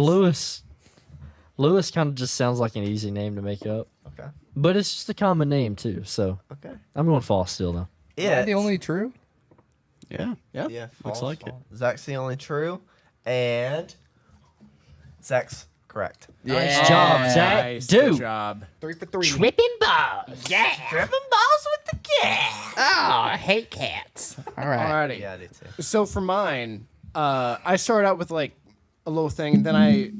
Lewis kind of just sounds like an easy name to make up, Okay. but it's just a common name too. So Okay. I'm going false still though. Am I the only true? Yeah. Yeah. Yeah, Looks false, like it. false. Zach's the only true, and Zach's correct. Nice job, Zach. Nice. Dude. Good job. 3 for 3. Tripping balls. Yeah. Tripping balls with the cat. Oh, I hate cats. All right. Alrighty. Yeah, I do too. So for mine, I started out with like a little thing, and then I,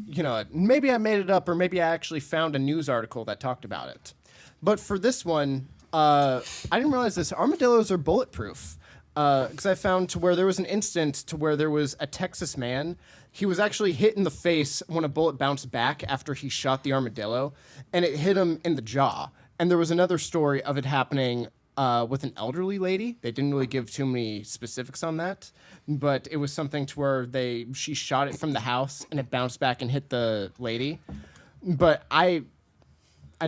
maybe I made it up, or maybe I actually found a news article that talked about it. But for this one, I didn't realize this. Armadillos are bulletproof. Because I found to where there was an instance to where there was a Texas man. He was actually hit in the face when a bullet bounced back after he shot the armadillo, and it hit him in the jaw. And there was another story of it happening with an elderly lady. They didn't really give too many specifics on that, but it was something to where she shot it from the house and it bounced back and hit the lady. But I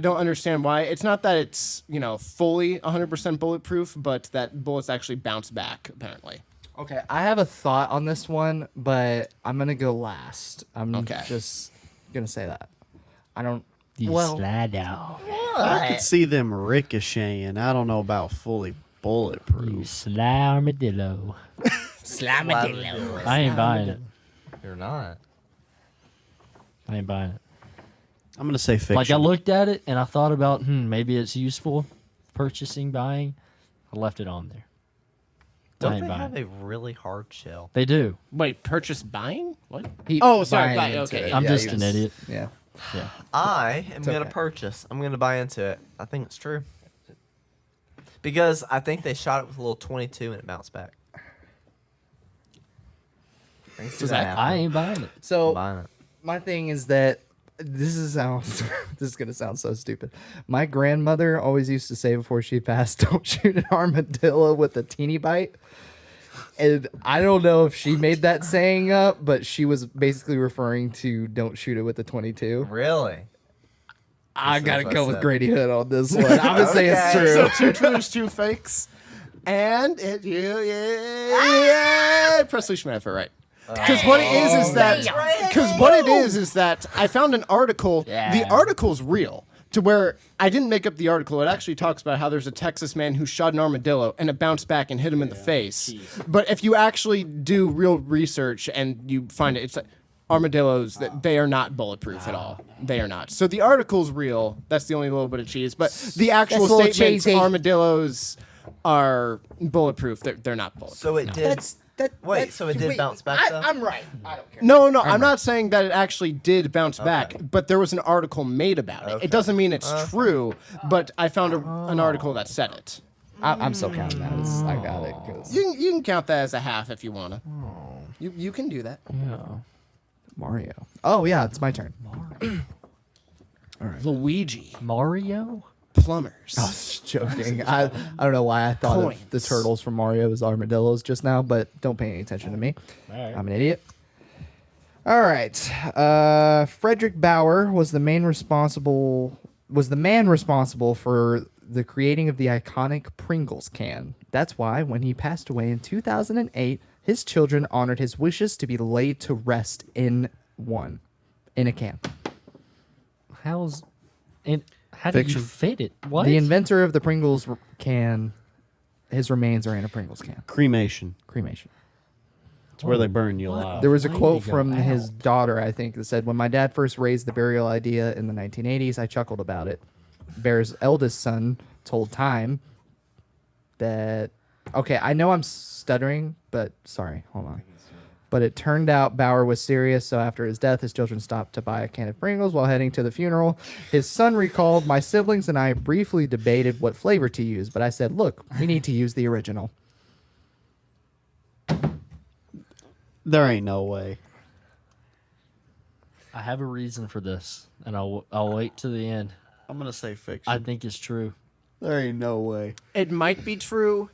don't understand why. It's not that it's, fully 100% bulletproof, but that bullets actually bounce back, apparently. Okay, I have a thought on this one, but I'm gonna go last. I'm Okay. just gonna say that. I don't. You well, slide down. I could see them ricocheting. I don't know about fully You bulletproof. sly armadillo. I ain't buying it. You're not. I ain't buying it. I'm gonna say fiction. Like I looked at it and I thought about, maybe it's useful, purchasing, buying. I left it on there. I Don't ain't they buying have it. a really hard shell? They do. Wait, purchase buying? What? he- Oh, sorry, buying buy- into okay. it. I'm Yeah, just he an was- idiot. Yeah. Yeah. I am gonna okay. purchase. I'm gonna buy into it. I think it's true. Because I think they shot it with a little 22 and it bounced back. Thanks to that. I ain't buying it. I'm So buying it. my thing is that this is gonna sound so stupid. My grandmother always used to say before she passed, "Don't shoot an armadillo with a teeny bite." And I don't know if she made that saying up, but she was basically referring to "Don't shoot it with a 22." Really? I gotta what I go with said. Grady Hood on this one. I'm gonna say it's Okay. true. So 2 truths, 2 fakes. And yeah, Presley Schmidt, right? Because what it is that I found an article. The article's real. To where I didn't make up the article. It actually talks about how there's a Texas man who shot an armadillo and it bounced back and hit him in the face. But if you actually do real research and you find it, it's like armadillos that they are not bulletproof at all. They are not. So the article's real. That's the only little bit of cheese. But the actual That's a little statement, cheesy. armadillos are bulletproof. They're not bulletproof. So it did. Wait, so it did bounce back, though? I'm right. I don't care. No, I'm not saying that it actually did bounce back, but there was an article made about it. Okay. It doesn't mean it's true, but I found an article that said it. I'm still counting that as I got it. 'Cause You can count that as a half if you want to. You can do that. Mario. Oh yeah, it's my turn. Luigi, Mario? plumbers. I was joking. I don't know why I thought of the Coins. turtles from Mario as armadillos just now, but don't pay any attention to me. I'm an idiot. All right. Frederick Bauer was the man responsible for the creating of the iconic Pringles can. That's why when he passed away in 2008, his children honored his wishes to be laid to rest in a can. How did you Fiction. fit it? What? The inventor of the Pringles can, his remains are in a Pringles can. Cremation. Cremation. It's where they burn you alive. There was a Way quote to go from his out. daughter, I think, that said, "When my dad first raised the burial idea in the 1980s, I chuckled about it." Bear's eldest son told Time that, okay, I know I'm stuttering, but sorry, hold on. But it turned out Bauer was serious, so after his death, his children stopped to buy a can of Pringles while heading to the funeral. His son recalled, "My siblings and I briefly debated what flavor to use, but I said, look, we need to use the original." There ain't no way. I have a reason for this, and I'll wait to the end. I'm gonna say fiction. I think it's true. There ain't no way. It might be true.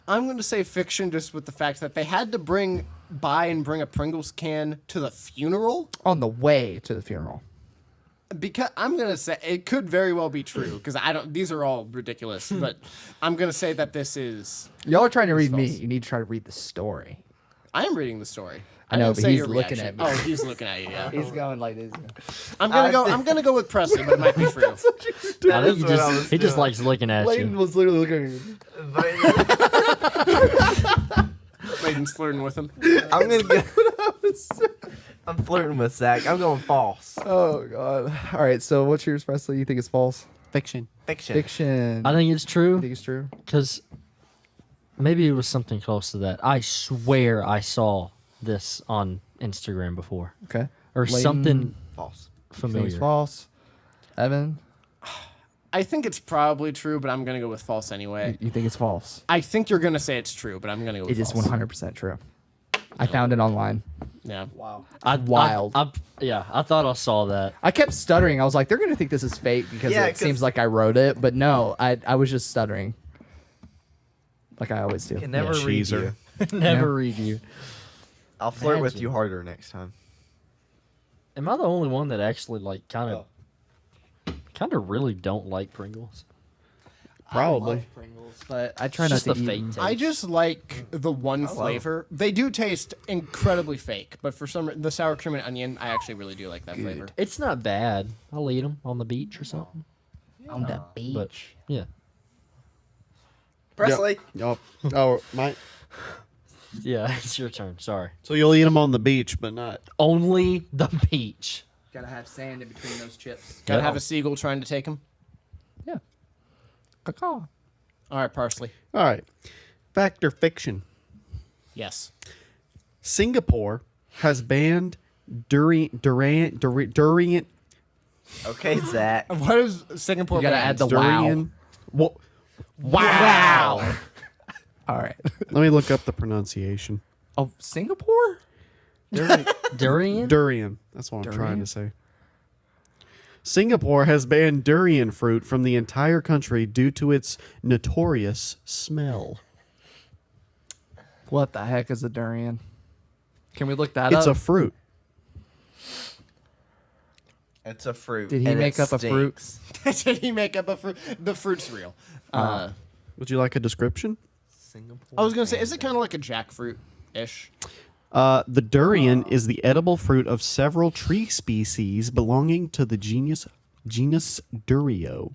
I'm going to say fiction just with the fact that they had to bring a Pringles can to the funeral. On the way to the funeral. Because I'm gonna say it could very well be true because I don't. These are all ridiculous, but I'm gonna say that this is. Y'all are trying to read me. false. You need to try to read the story. I am reading the story. I know, didn't but say he's your looking reaction. at me. Oh, he's looking at you. Yeah. He's going like this. I'm gonna go with Presley, but it might be true. I think he just likes looking at you. was literally looking at me. Layden's flirting with him. I'm gonna go. I'm flirting with Zach. I'm going false. Oh god. All right. So what's yours, Presley? You think it's false? Fiction. Fiction. Fiction. I think it's You true think it's true? because maybe it was something close to that. I swear I saw this on Instagram before Okay. or Layton, something False. You think familiar. it's false? Evan, I think it's probably true, but I'm gonna go with false anyway. you think it's false? I think you're gonna say it's true, but I'm gonna go with It is false. 100% true. I found it online. Yeah. Wild. I thought I saw that. I kept stuttering. I was like, they're gonna think this is fake because Yeah, it 'cause- seems like I wrote it, but no, I was just stuttering, like I always do. Can never Yeah, read cheeser. you. Never read you. I'll flirt with Imagine. you harder next time. Am I the only one that actually like kind of really don't like Pringles? Probably. Pringles, but I try It's not just to the eat. fake them. taste. I just like the one flavor. They do taste incredibly fake, but for some the sour cream and onion, I actually really do like that flavor. It's not bad. I'll eat them on the beach or something. On the But beach. yeah, Presley. Yup. Oh, my. yeah, it's your turn. Sorry. So you'll eat them on the beach, but not. Only the beach. Gotta have sand in between those chips. Gotta Yeah. have a seagull trying to take him. Yeah. Caw. All right, parsley. All right. Fact or fiction? Yes. Singapore has banned durian. Okay, Zach. What is Singapore? You gotta banned? add the Durian. Well, wow. All right. let me look up the pronunciation. Oh, Singapore? Durian? Durian. That's what I'm trying Durian? to say. Singapore has banned durian fruit from the entire country due to its notorious smell. What the heck is a durian? Can we look that It's a up? fruit. It's a fruit. Did he and make it up a fruit? stinks. Did he make up a fruit? The fruit's real. Would you like a description? Singapore. I was gonna say, is it kind of like a jackfruit ish? The durian is the edible fruit of several tree species belonging to the genus Durio.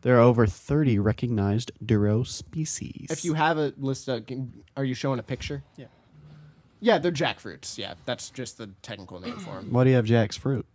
There are over 30 recognized Duro species. If you have a list, are you showing a picture? Yeah. Yeah, they're jackfruits. Yeah, that's just the technical name for them. Why do you have Jack's fruit?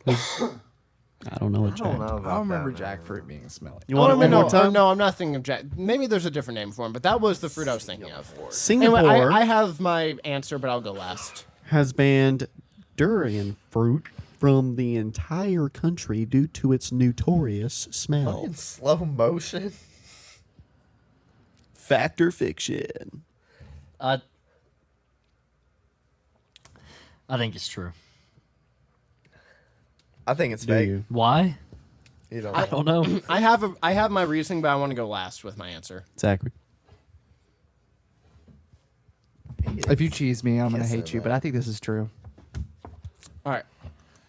I don't know what I Jack. don't know about I don't remember that, man. jackfruit being smelly. You want it one no, more time? no, I'm not thinking of jack. Maybe there's a different name for them, but that was the fruit I was thinking of. Singapore Anyway, I have my answer, but I'll go last. has banned durian fruit from the entire country due to its notorious smell. In slow motion. Fact or fiction? I think it's true. I think it's Do fake. you? Why? You don't I don't know. I have my reasoning, but I want to go last with my answer. Zachary. If you cheese me, I'm gonna Yes, hate I you. But I think this is true. All right.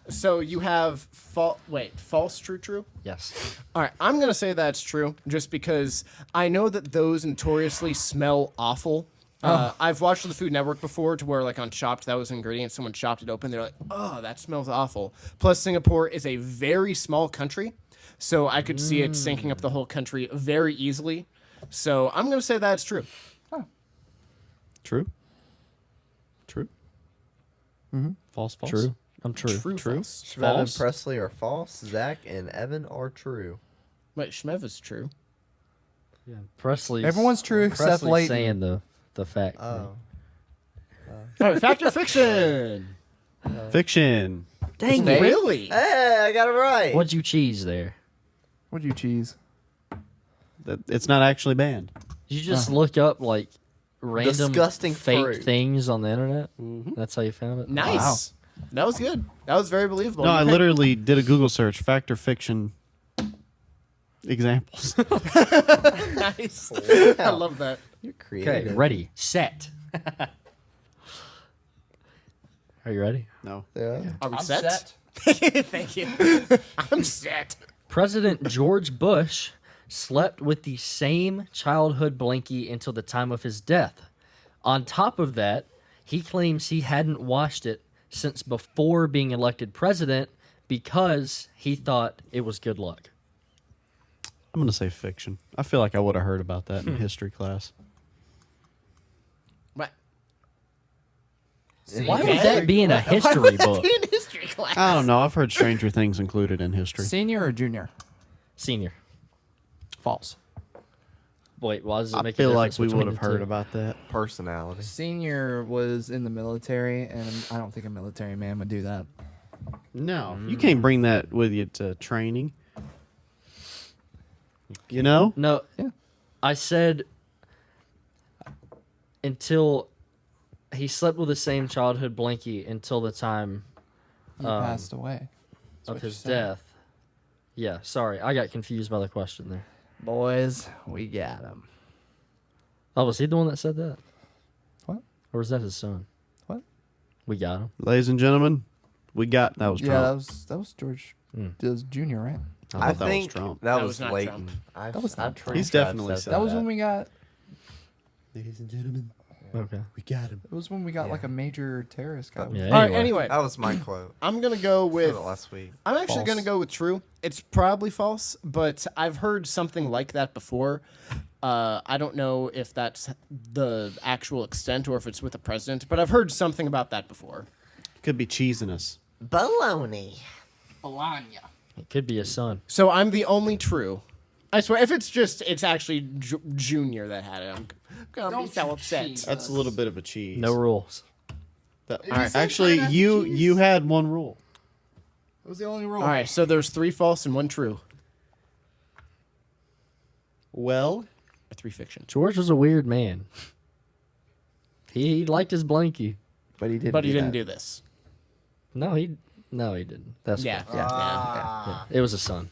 So you have false, true. Yes. All right, I'm gonna say that's true, just because I know that those notoriously smell awful. I've watched the Food Network before, to where like on Chopped, that was an ingredient. Someone chopped it open, they're like, "Oh, that smells awful." Plus, Singapore is a very small country, so I could see it sinking up the whole country very easily. So I'm gonna say that's true. True. True. False. False. True. I'm true. True. False. Shmev and False. Presley are false. Zach and Evan are true. Wait, Shmev is true. Yeah. Presley's Everyone's true except Presley's Layton. saying the fact. Oh. All right, fact or fiction? Fiction. Dang Fake? Really? Hey, I got it right. What'd you cheese there? What'd you cheese? That it's not actually banned. Did you just look up like random Disgusting fake fruit. things on the internet? That's how you found it? Nice. That was good. That was very believable. No, You I picked- literally did a Google search. Fact or fiction examples. Nice. I love that. You're Okay, creative. ready, set. Are you ready? No. Yeah. Are we set? Thank you. I'm set. President George Bush slept with the same childhood blankie until the time of his death. On top of that, he claims he hadn't washed it since before being elected president because he thought it was good luck. I'm gonna say fiction. I feel like I would have heard about that Hmm. in history class. What? Why would that be in a history book? In history class. I don't know. I've heard Stranger Things included in history. Senior or junior? Senior. False. Wait, why does it I make a feel like difference we between would have the heard two? about that. Personality. Senior was in the military, and I don't think a military man would do that. No, you can't bring that with you to training. You know? No, Yeah. I said until he slept with the same childhood blankie until the time He passed away. of what you his said. death. Yeah, sorry, I got confused by the question there. Boys, we got him. Oh, was he the one that said that? What? Or was that his son? What? We got him. Ladies and gentlemen, that was Yeah, Trump. that was George. Mm. That was Junior, right? I I thought that was think Trump. that That was was not Leighton. Trump. That was not pretty He's sure I've definitely said said That was when we got. Ladies and gentlemen, Okay. we got him. It was when we got like a major terrorist guy. Yeah. All right. Anyway. Anyway, That was my quote. I'm gonna go Said with. it last week. I'm actually False. gonna go with true. It's probably false, but I've heard something like that before. I don't know if that's the actual extent or if it's with the president, but I've heard something about that before. Could be cheesiness. Baloney. It could be his son. So I'm the only true. I swear, if it's actually Junior that had it, I'm gonna be so upset. That's a little bit of a cheese. No rules. Actually, you had one rule. It was the only rule. All right, so there's 3 false and 1 true, Well, or 3 fiction. George was a weird man. He liked his blankie. But he didn't. But he didn't that. do this. No, he didn't. That's Yeah, fine. yeah, Ah. yeah. Yeah. It was a son.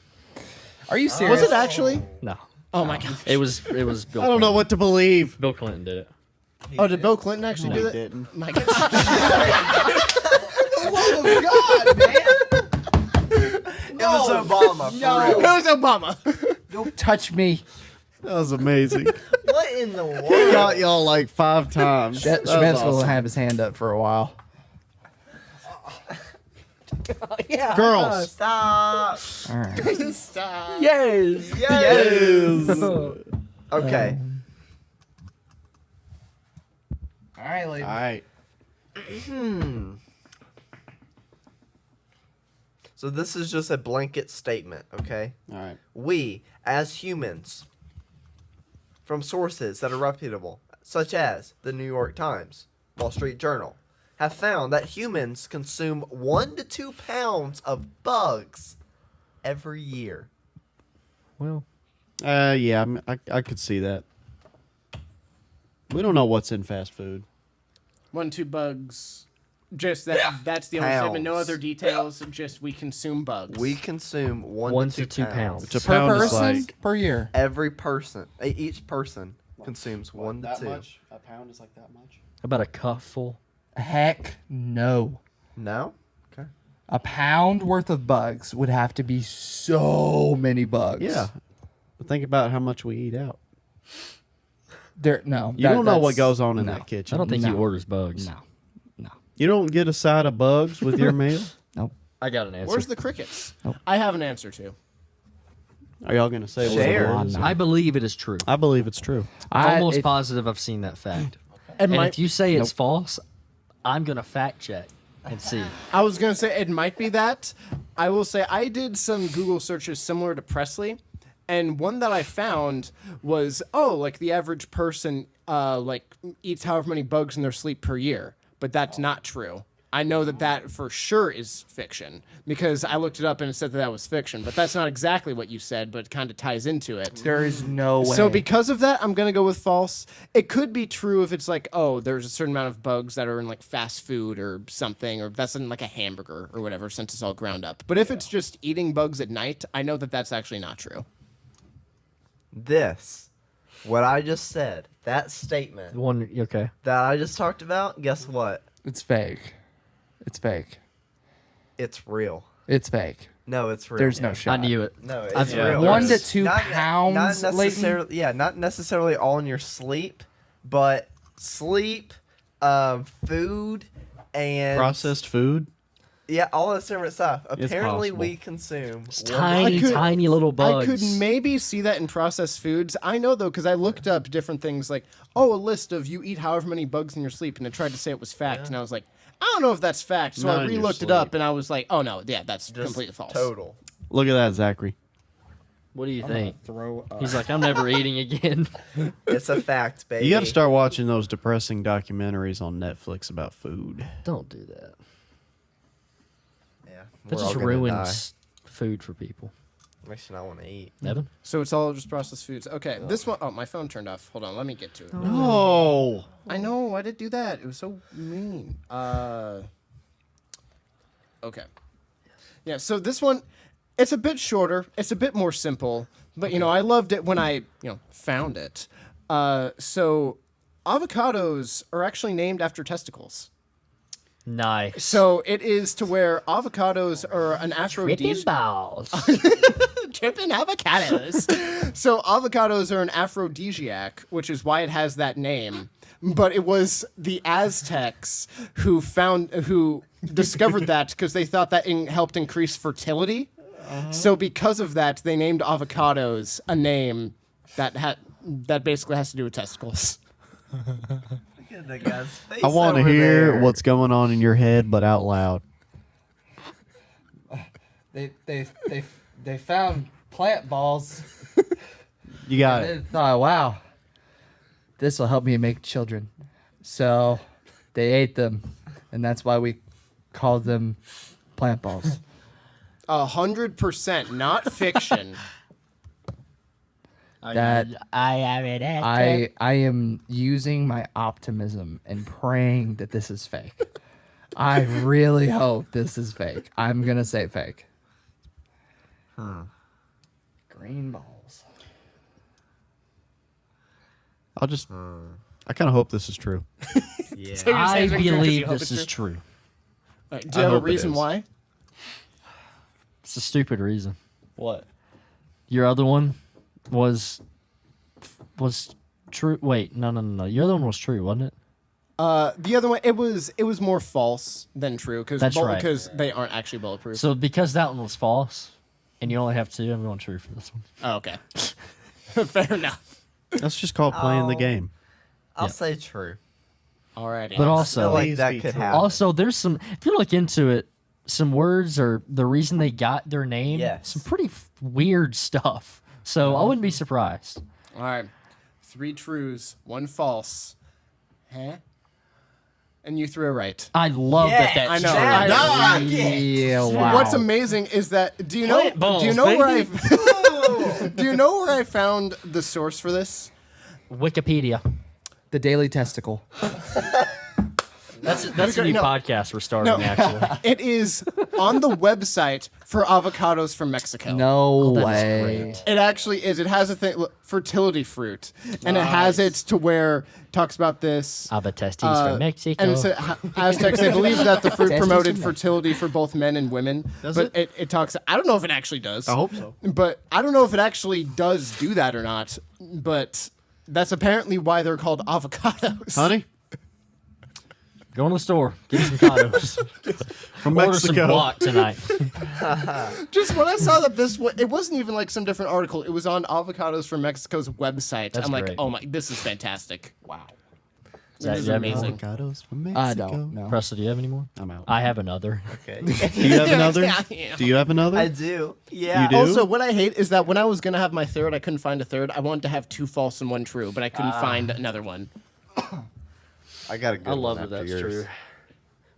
Are you serious? Was it actually? No, Oh my god. it was Bill. I don't know Clinton. what to believe. Bill Clinton did it. Oh, did Bill Clinton actually do he that? didn't. My god. It was Obama. For It was Obama. Don't touch me. That was amazing. What in the world? Got y'all like 5 times. That was Schmetz will awesome. have his hand up for a while. Girls. Stop. All right. Stop. Yes. Yes. Okay. All right, All ladies. right. So this is just a blanket statement, okay? All right. We, as humans, from sources that are reputable, such as the New York Times, Wall Street Journal, have found that humans consume 1 to 2 pounds of bugs every year. Well, Yeah, I could see that. We don't know what's in fast food. 1, 2 bugs. Just that. That's the only statement. No Pounds. other details. Just we consume bugs. We consume 1 1 to 2 pounds. Which a Per pound is person, like per year. Every person, each person consumes 1 to 2. A pound is like that much. about a cup full. Heck no. No? Okay. A pound worth of bugs would have to be so many bugs. Yeah. But think about how much we eat out. No. You don't know what that's- goes on in no. that kitchen. I don't think he No. orders bugs. No. No. You don't get a side of bugs with your meal. Nope. I got an answer. Where's the crickets? Nope. I have an answer too. Are y'all gonna say what Share. it is? I believe it is true. I believe it's true. I'm almost positive I've seen that fact. It And might, if you say it's false, I'm gonna fact check and see. I was gonna say it might be that. I will say I did some Google searches similar to Presley, and one that I found was like the average person like eats however many bugs in their sleep per year, but that's not true. I know that for sure is fiction because I looked it up and it said that was fiction, but that's not exactly what you said, but it kind of ties into it. There is no way. So because of that, I'm gonna go with false. It could be true if it's like, oh, there's a certain amount of bugs that are in like fast food or something, or that's in like a hamburger or whatever, since it's all ground up. But if it's just eating bugs at night, I know that that's actually not true. This, what I just said, that statement The one, okay. that I just talked about, guess what? It's fake. It's fake. It's real. It's fake. No, it's real. There's no shot. I knew it. No, it's I've- real. 1 to It's 2 not pounds, Leighton? necessarily. Yeah, not necessarily all in your sleep, but sleep, food, and Processed food. Yeah, all this different stuff. Apparently, possible. we consume Tiny, could- tiny little bugs. I could maybe see that in processed foods. I know though, because I looked up different things like, a list of you eat however many bugs in your sleep, and it tried to say it was fact, and I was like, I don't know if that's fact. So Not I in your re-looked it up, sleep. and I was like, oh no, yeah, that's just completely false. total. Look at that, Zachary. What do you think? Throw up. He's like, I'm never eating again. It's a fact, baby. You got to start watching those depressing documentaries on Netflix about food. Don't do that. Yeah, That we're all just gonna ruins food for people. die. Makes you not want to eat. Evan? So it's all just processed foods. Okay, this one oh my phone turned off. Hold on, let me get to it. No. I know, why did it do that? It was so mean. Okay. Yeah, so this one, it's a bit shorter. It's a bit more simple. But, I loved it when I, found it. So avocados are actually named after testicles. Nice. So it is to where avocados are an Ripping aphrodisiac. balls. Tripping avocados. So avocados are an aphrodisiac, which is why it has that name. But it was the Aztecs who discovered that because they thought that helped increase fertility. So because of that, they named avocados a name that basically has to do with testicles. Look at that guy's face I want to over hear there. what's going on in your head, but out loud. They found plant balls. You got And it. then thought, wow, this will help me make children. So they ate them, and that's why we called them plant balls. 100%, not fiction. That I am an actor. I am using my optimism and praying that this is fake. I really hope this is fake. I'm gonna say fake. Green balls. I kind of hope this is true. Yeah. you're I saying because you believe hope this it's is true. Do you have a hope it reason is. why? It's a stupid reason. What? Your other one was true. Wait, no. Your other one was true, wasn't it? The other one, it was more false than true because That's right. they aren't actually bulletproof. So because that one was false, and you only have two, I'm going true for this one. Oh, okay, fair enough. That's just called playing the Oh. game. I'll Yeah. say true. Alrighty. But I also, feel like Please that be could true. happen. also there's some. If you look into it, some words or the reason they got their name. Yes. Some pretty weird stuff. So I wouldn't be surprised. All right, 3 trues, 1 false. Huh? And you threw it right. I love that. That's I know. true. Yeah, wow. What's amazing is that do you know Plant balls, where I baby. do you know where I found the source for this? Wikipedia. The Daily Testicle. That's a new No. podcast we're starting. No. Actually, It is on the website for avocados from Mexico. No that is way. great. It actually is. It has a thing, look, fertility fruit, and it has it to where it talks about this. Avatestes from Mexico. And so Aztecs, they believe that the fruit Testes promoted from fertility for both men and women. Does but it talks. I don't know if it actually does. I hope so. But I don't know if it actually does do that or not. But that's apparently why they're called avocados. Honey, Go to the store, get some avocados. from Order some Mexico. guac tonight. Just when I saw that it wasn't even like some different article. It was on Avocados from Mexico's website. That's I'm like, great. oh my, this is fantastic. Wow. Zach, This is you have any more? amazing. Avocados from Mexico. I don't know. Preston, do you have any more? I'm out. I have another. Okay. Do you have another? Yeah. Do you have another? I do. Yeah. You do? Also, what I hate is that when I was gonna have my third, I couldn't find a third. I wanted to have 2 false and 1 true, but I couldn't find another one. I got a good I love one that after that's yours. true.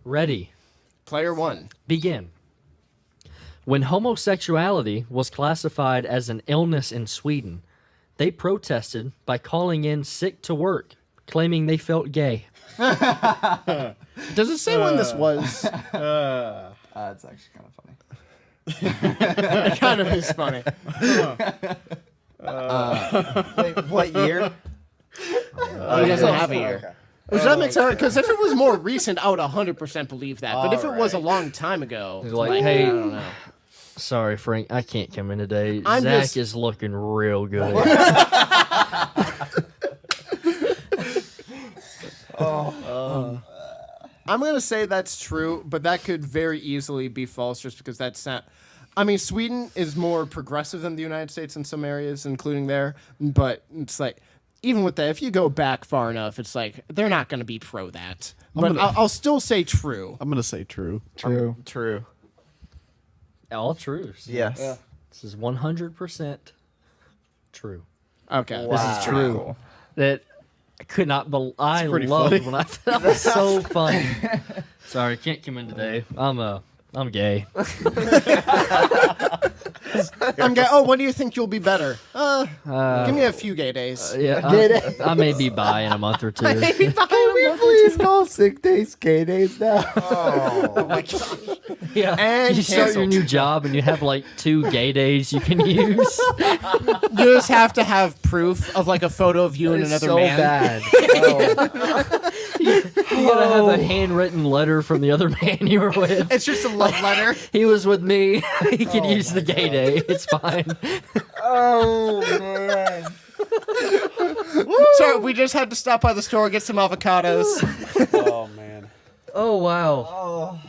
Ready. Player 1. Begin. When homosexuality was classified as an illness in Sweden, they protested by calling in sick to work, claiming they felt gay. Does it say when this was? It's actually kind of funny. It kind of is funny. Wait, what year? He doesn't have a year. Okay. Which that makes it hard, because if it was more recent, I would 100% believe that. But if it was a long time ago, Like, hey, I don't know. Sorry, Frank, I can't come in today. I'm Zach just- is looking real good. I'm gonna say that's true, but that could very easily be false, just because that's not. I mean, Sweden is more progressive than the United States in some areas, including there. But it's like, even with that, if you go back far enough, it's like they're not gonna be pro that. But I'll still say true. I'm gonna say true. True. True. All truths. Yes. This is 100% true. Okay. Wow. This is true. That I could not believe. I pretty loved funny. when I that was so funny. Sorry, can't come in today. I'm gay. I'm gay. Oh, when do you think you'll be better? Give me a few gay days. Yeah, I may be bi in a month or two. Please call sick days K days now. Oh my god. Yeah, And you start your canceled. new job and you have like 2 gay days you can use. You just have to have proof of like a photo of you and another so man. bad. You gotta have a handwritten letter from the other man you were with. It's just a love letter. He was with me. He can use the gay day. It's fine. Oh man. Sorry, we just had to stop by the store, get some avocados. Oh man. Oh wow, Oh.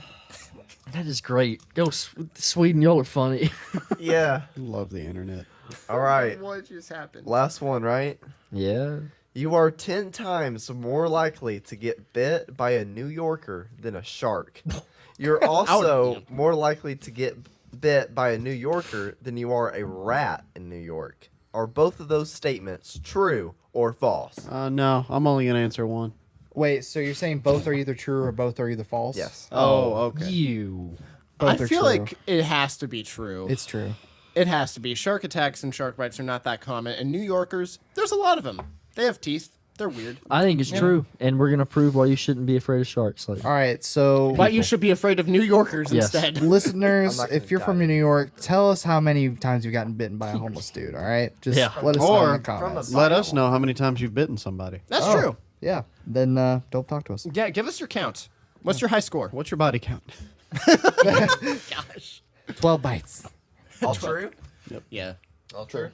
that is great. Go Sweden, y'all are funny. Yeah. Love the internet. All right. What just happened? Last one, right? Yeah. You are 10 times more likely to get bit by a New Yorker than a shark. You're also more likely to get bit by a New Yorker than you are a rat in New York. Are both of those statements true or false? No, I'm only gonna answer one. Wait, so you're saying both are either true or both are either false? Yes. Oh, okay. You. Both I are feel true. like it has to be true. It's true. It has to be. Shark attacks and shark bites are not that common. And New Yorkers, there's a lot of them. They have teeth. They're weird. I think it's true, and we're gonna prove why you shouldn't be afraid of sharks. Like, All right, so But you should be afraid of New Yorkers Yes. instead. listeners, I'm not gonna if you're die. from New York, tell us how many times you've gotten bitten by a homeless dude. All right, just Yeah. let us know Or in the comments. Let us know how many times you've bitten somebody. That's Oh, true. Yeah, then don't talk to us. Yeah, give us your count. What's your high score? What's your body count? 12 bites. All true? Yeah. All true.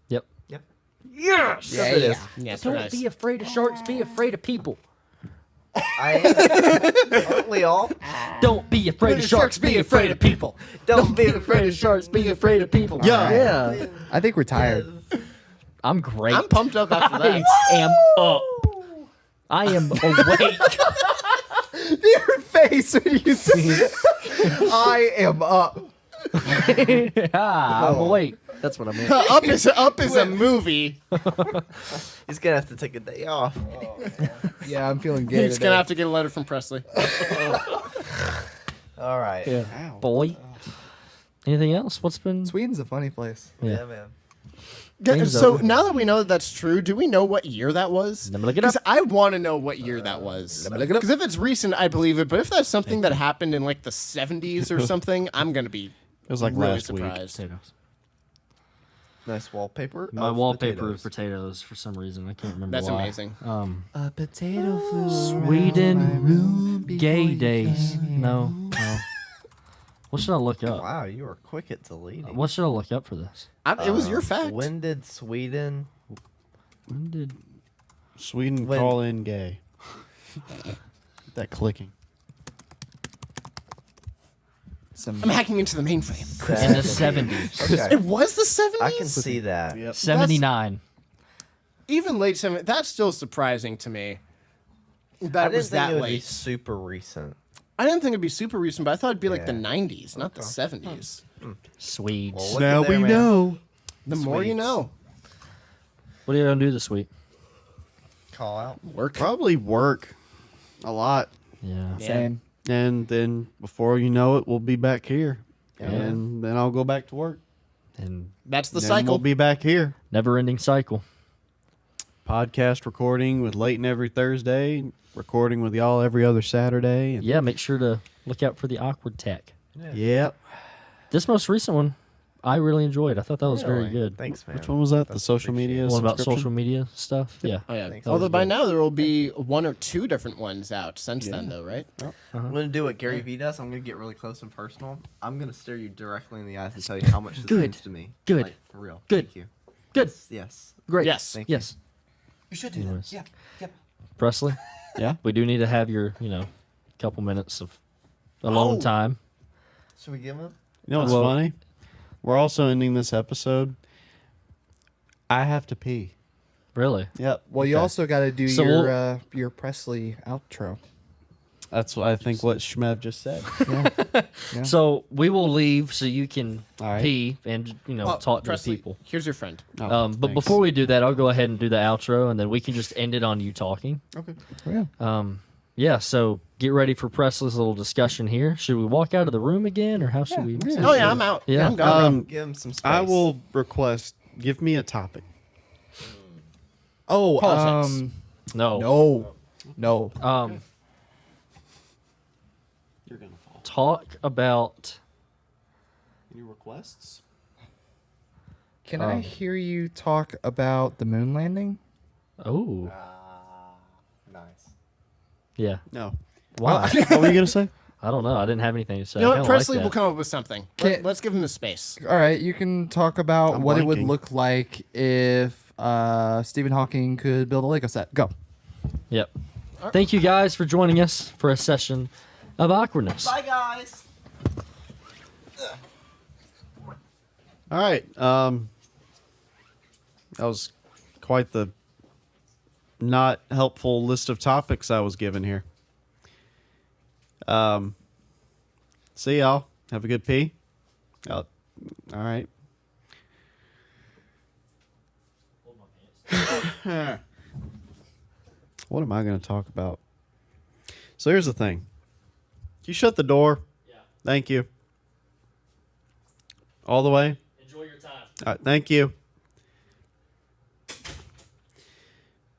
yep. Yep. Yes. Yes, it is. Yes, Don't nice. be afraid of sharks. Be afraid of people. Aren't we all? Don't be afraid of sharks. Be afraid of people. Don't be Afraid of sharks. Be afraid of people. Yeah. Yeah. I think we're tired. I'm great. I'm pumped up after I that. am up. I am awake. Your face when you say, "I am up." I'm awake. That's what I meant. Up is a movie. He's gonna have to take a day off. Yeah, I'm feeling gay He's today. gonna have to get a letter from Presley. All right. Yeah. Boy. Anything else? What's been? Sweden's a funny place. Yeah, man. Game's So over. now that we know that that's true, do we know what year that was? Let me look it up. Because I want to know what year that was. Let me look it up. Because if it's recent, I believe it. But if that's something that happened in like the 70s or something, I'm gonna be It was like really last week. surprised. Potatoes. Nice wallpaper. My of wallpaper is potatoes. potatoes for some reason. I can't remember That's why. amazing. A potato flew Sweden gay days. No. What should I look up? Wow, you are quick at deleting. What should I look up for this? It was your fact. When did Sweden? When did Sweden When- call in gay. That clicking. some I'm hacking into the mainframe. in the 70s? Okay. It was the 70s. I can see that. Yep. 79. Even late 70s. That's still surprising to me. That I it didn't was think that it would be late. super recent. I didn't think it'd be super recent, but I thought it'd be like the Yeah. 90s, not the 70s. Swedes. Well, look at there, man. know. The more you Swedes. know. What are you going to do this week? Call out. Work. Probably work a lot. Yeah. same. And then before you know it, we'll be back here. And then I'll go back to work. And That's the Then cycle. we'll be back here. never ending cycle. Podcast recording with Leighton every Thursday, recording with y'all every other Saturday. And Yeah, make sure to look out for the awkward tech. Yep. This most recent one, I really enjoyed. I thought that was very Really? good. Thanks, man. Which one was that? The That's social media. What about subscription? social media stuff? Yeah. Oh yeah. Thanks. Although by now there will be 1 or 2 different ones out since then, though, right? I'm gonna do what Gary Vee does. I'm gonna get really close and personal. I'm gonna stare you directly in the eyes and tell you how much this Good. means to me. Good. Like, for real. Good. Thank you. Good. Yes. Great. Yes. Thank you. Yes. You should do Anyways. that. Yeah. Yep. Presley, Yeah. we do need to have your, couple minutes of alone Oh. time. Should we give him? You know what's Well- funny? We're also ending this episode. I have to pee. Really? Yep. Well, you Okay. also got to do So your Presley outro. That's what I think. What Shmev just said. Yeah. So we will leave so you can All right. pee and talk to the Presley, people. Here's your friend. Oh, But thanks. before we do that, I'll go ahead and do the outro, and then we can just end it on you talking. Okay. Yeah. Yeah. So get ready for Presley's little discussion here. Should we walk out of the room again, or how should we? Oh yeah, I'm out. Yeah. I'm gone. Give him some space. I will request. Give me a topic. Oh, Politics. no. You're gonna fall. Talk about. Any requests? Can I hear you talk about the moon landing? Oh, Nice. yeah. No. Why? What were you gonna say? I don't know. I didn't have anything to say. You know I what? kinda like Presley that. will come up with something. Can- Let's give him the space. All right, you can talk about I'm what it would blanking. look like if Stephen Hawking could build a Lego set. Go. Yep. Thank you guys for joining us for a session of awkwardness. Bye, guys. All right. That was quite the not helpful list of topics I was given here. See y'all. Have a good pee. All right. What am I going to talk about? So here's the thing. You shut the door. Yeah. Thank you. All the way. Enjoy your time. All right, thank you.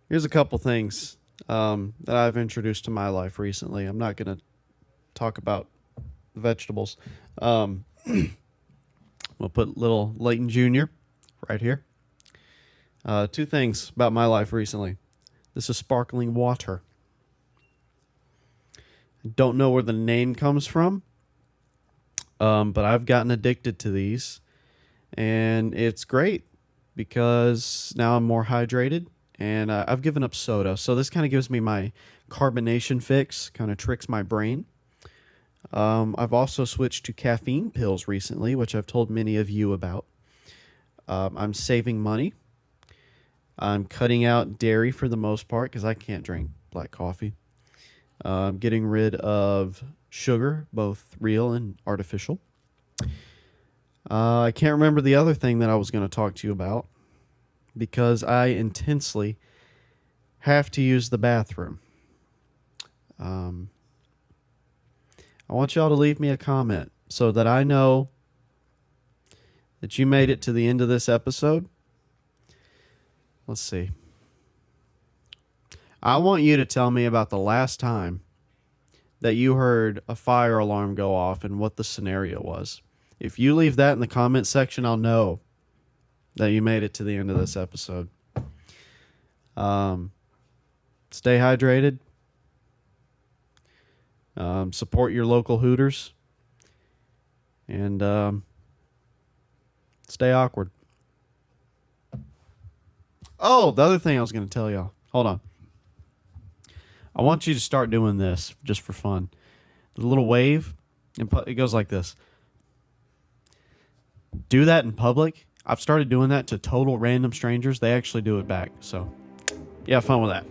Here's a couple things that I've introduced to my life recently. I'm not going to talk about vegetables. We'll put little Leighton Jr. right here. 2 things about my life recently. This is sparkling water. I don't know where the name comes from, but I've gotten addicted to these. And it's great because now I'm more hydrated and I've given up soda. So this kind of gives me my carbonation fix, kind of tricks my brain. I've also switched to caffeine pills recently, which I've told many of you about. I'm saving money. I'm cutting out dairy for the most part because I can't drink black coffee. I'm getting rid of sugar, both real and artificial. I can't remember the other thing that I was going to talk to you about because I intensely have to use the bathroom. I want y'all to leave me a comment so that I know that you made it to the end of this episode. Let's see. I want you to tell me about the last time that you heard a fire alarm go off and what the scenario was. If you leave that in the comment section, I'll know that you made it to the end of this episode. Stay hydrated. Support your local Hooters. And stay awkward. Oh, the other thing I was going to tell y'all. Hold on. I want you to start doing this just for fun. The little wave, it goes like this. Do that in public. I've started doing that to total random strangers. They actually do it back. So, yeah, have fun with that.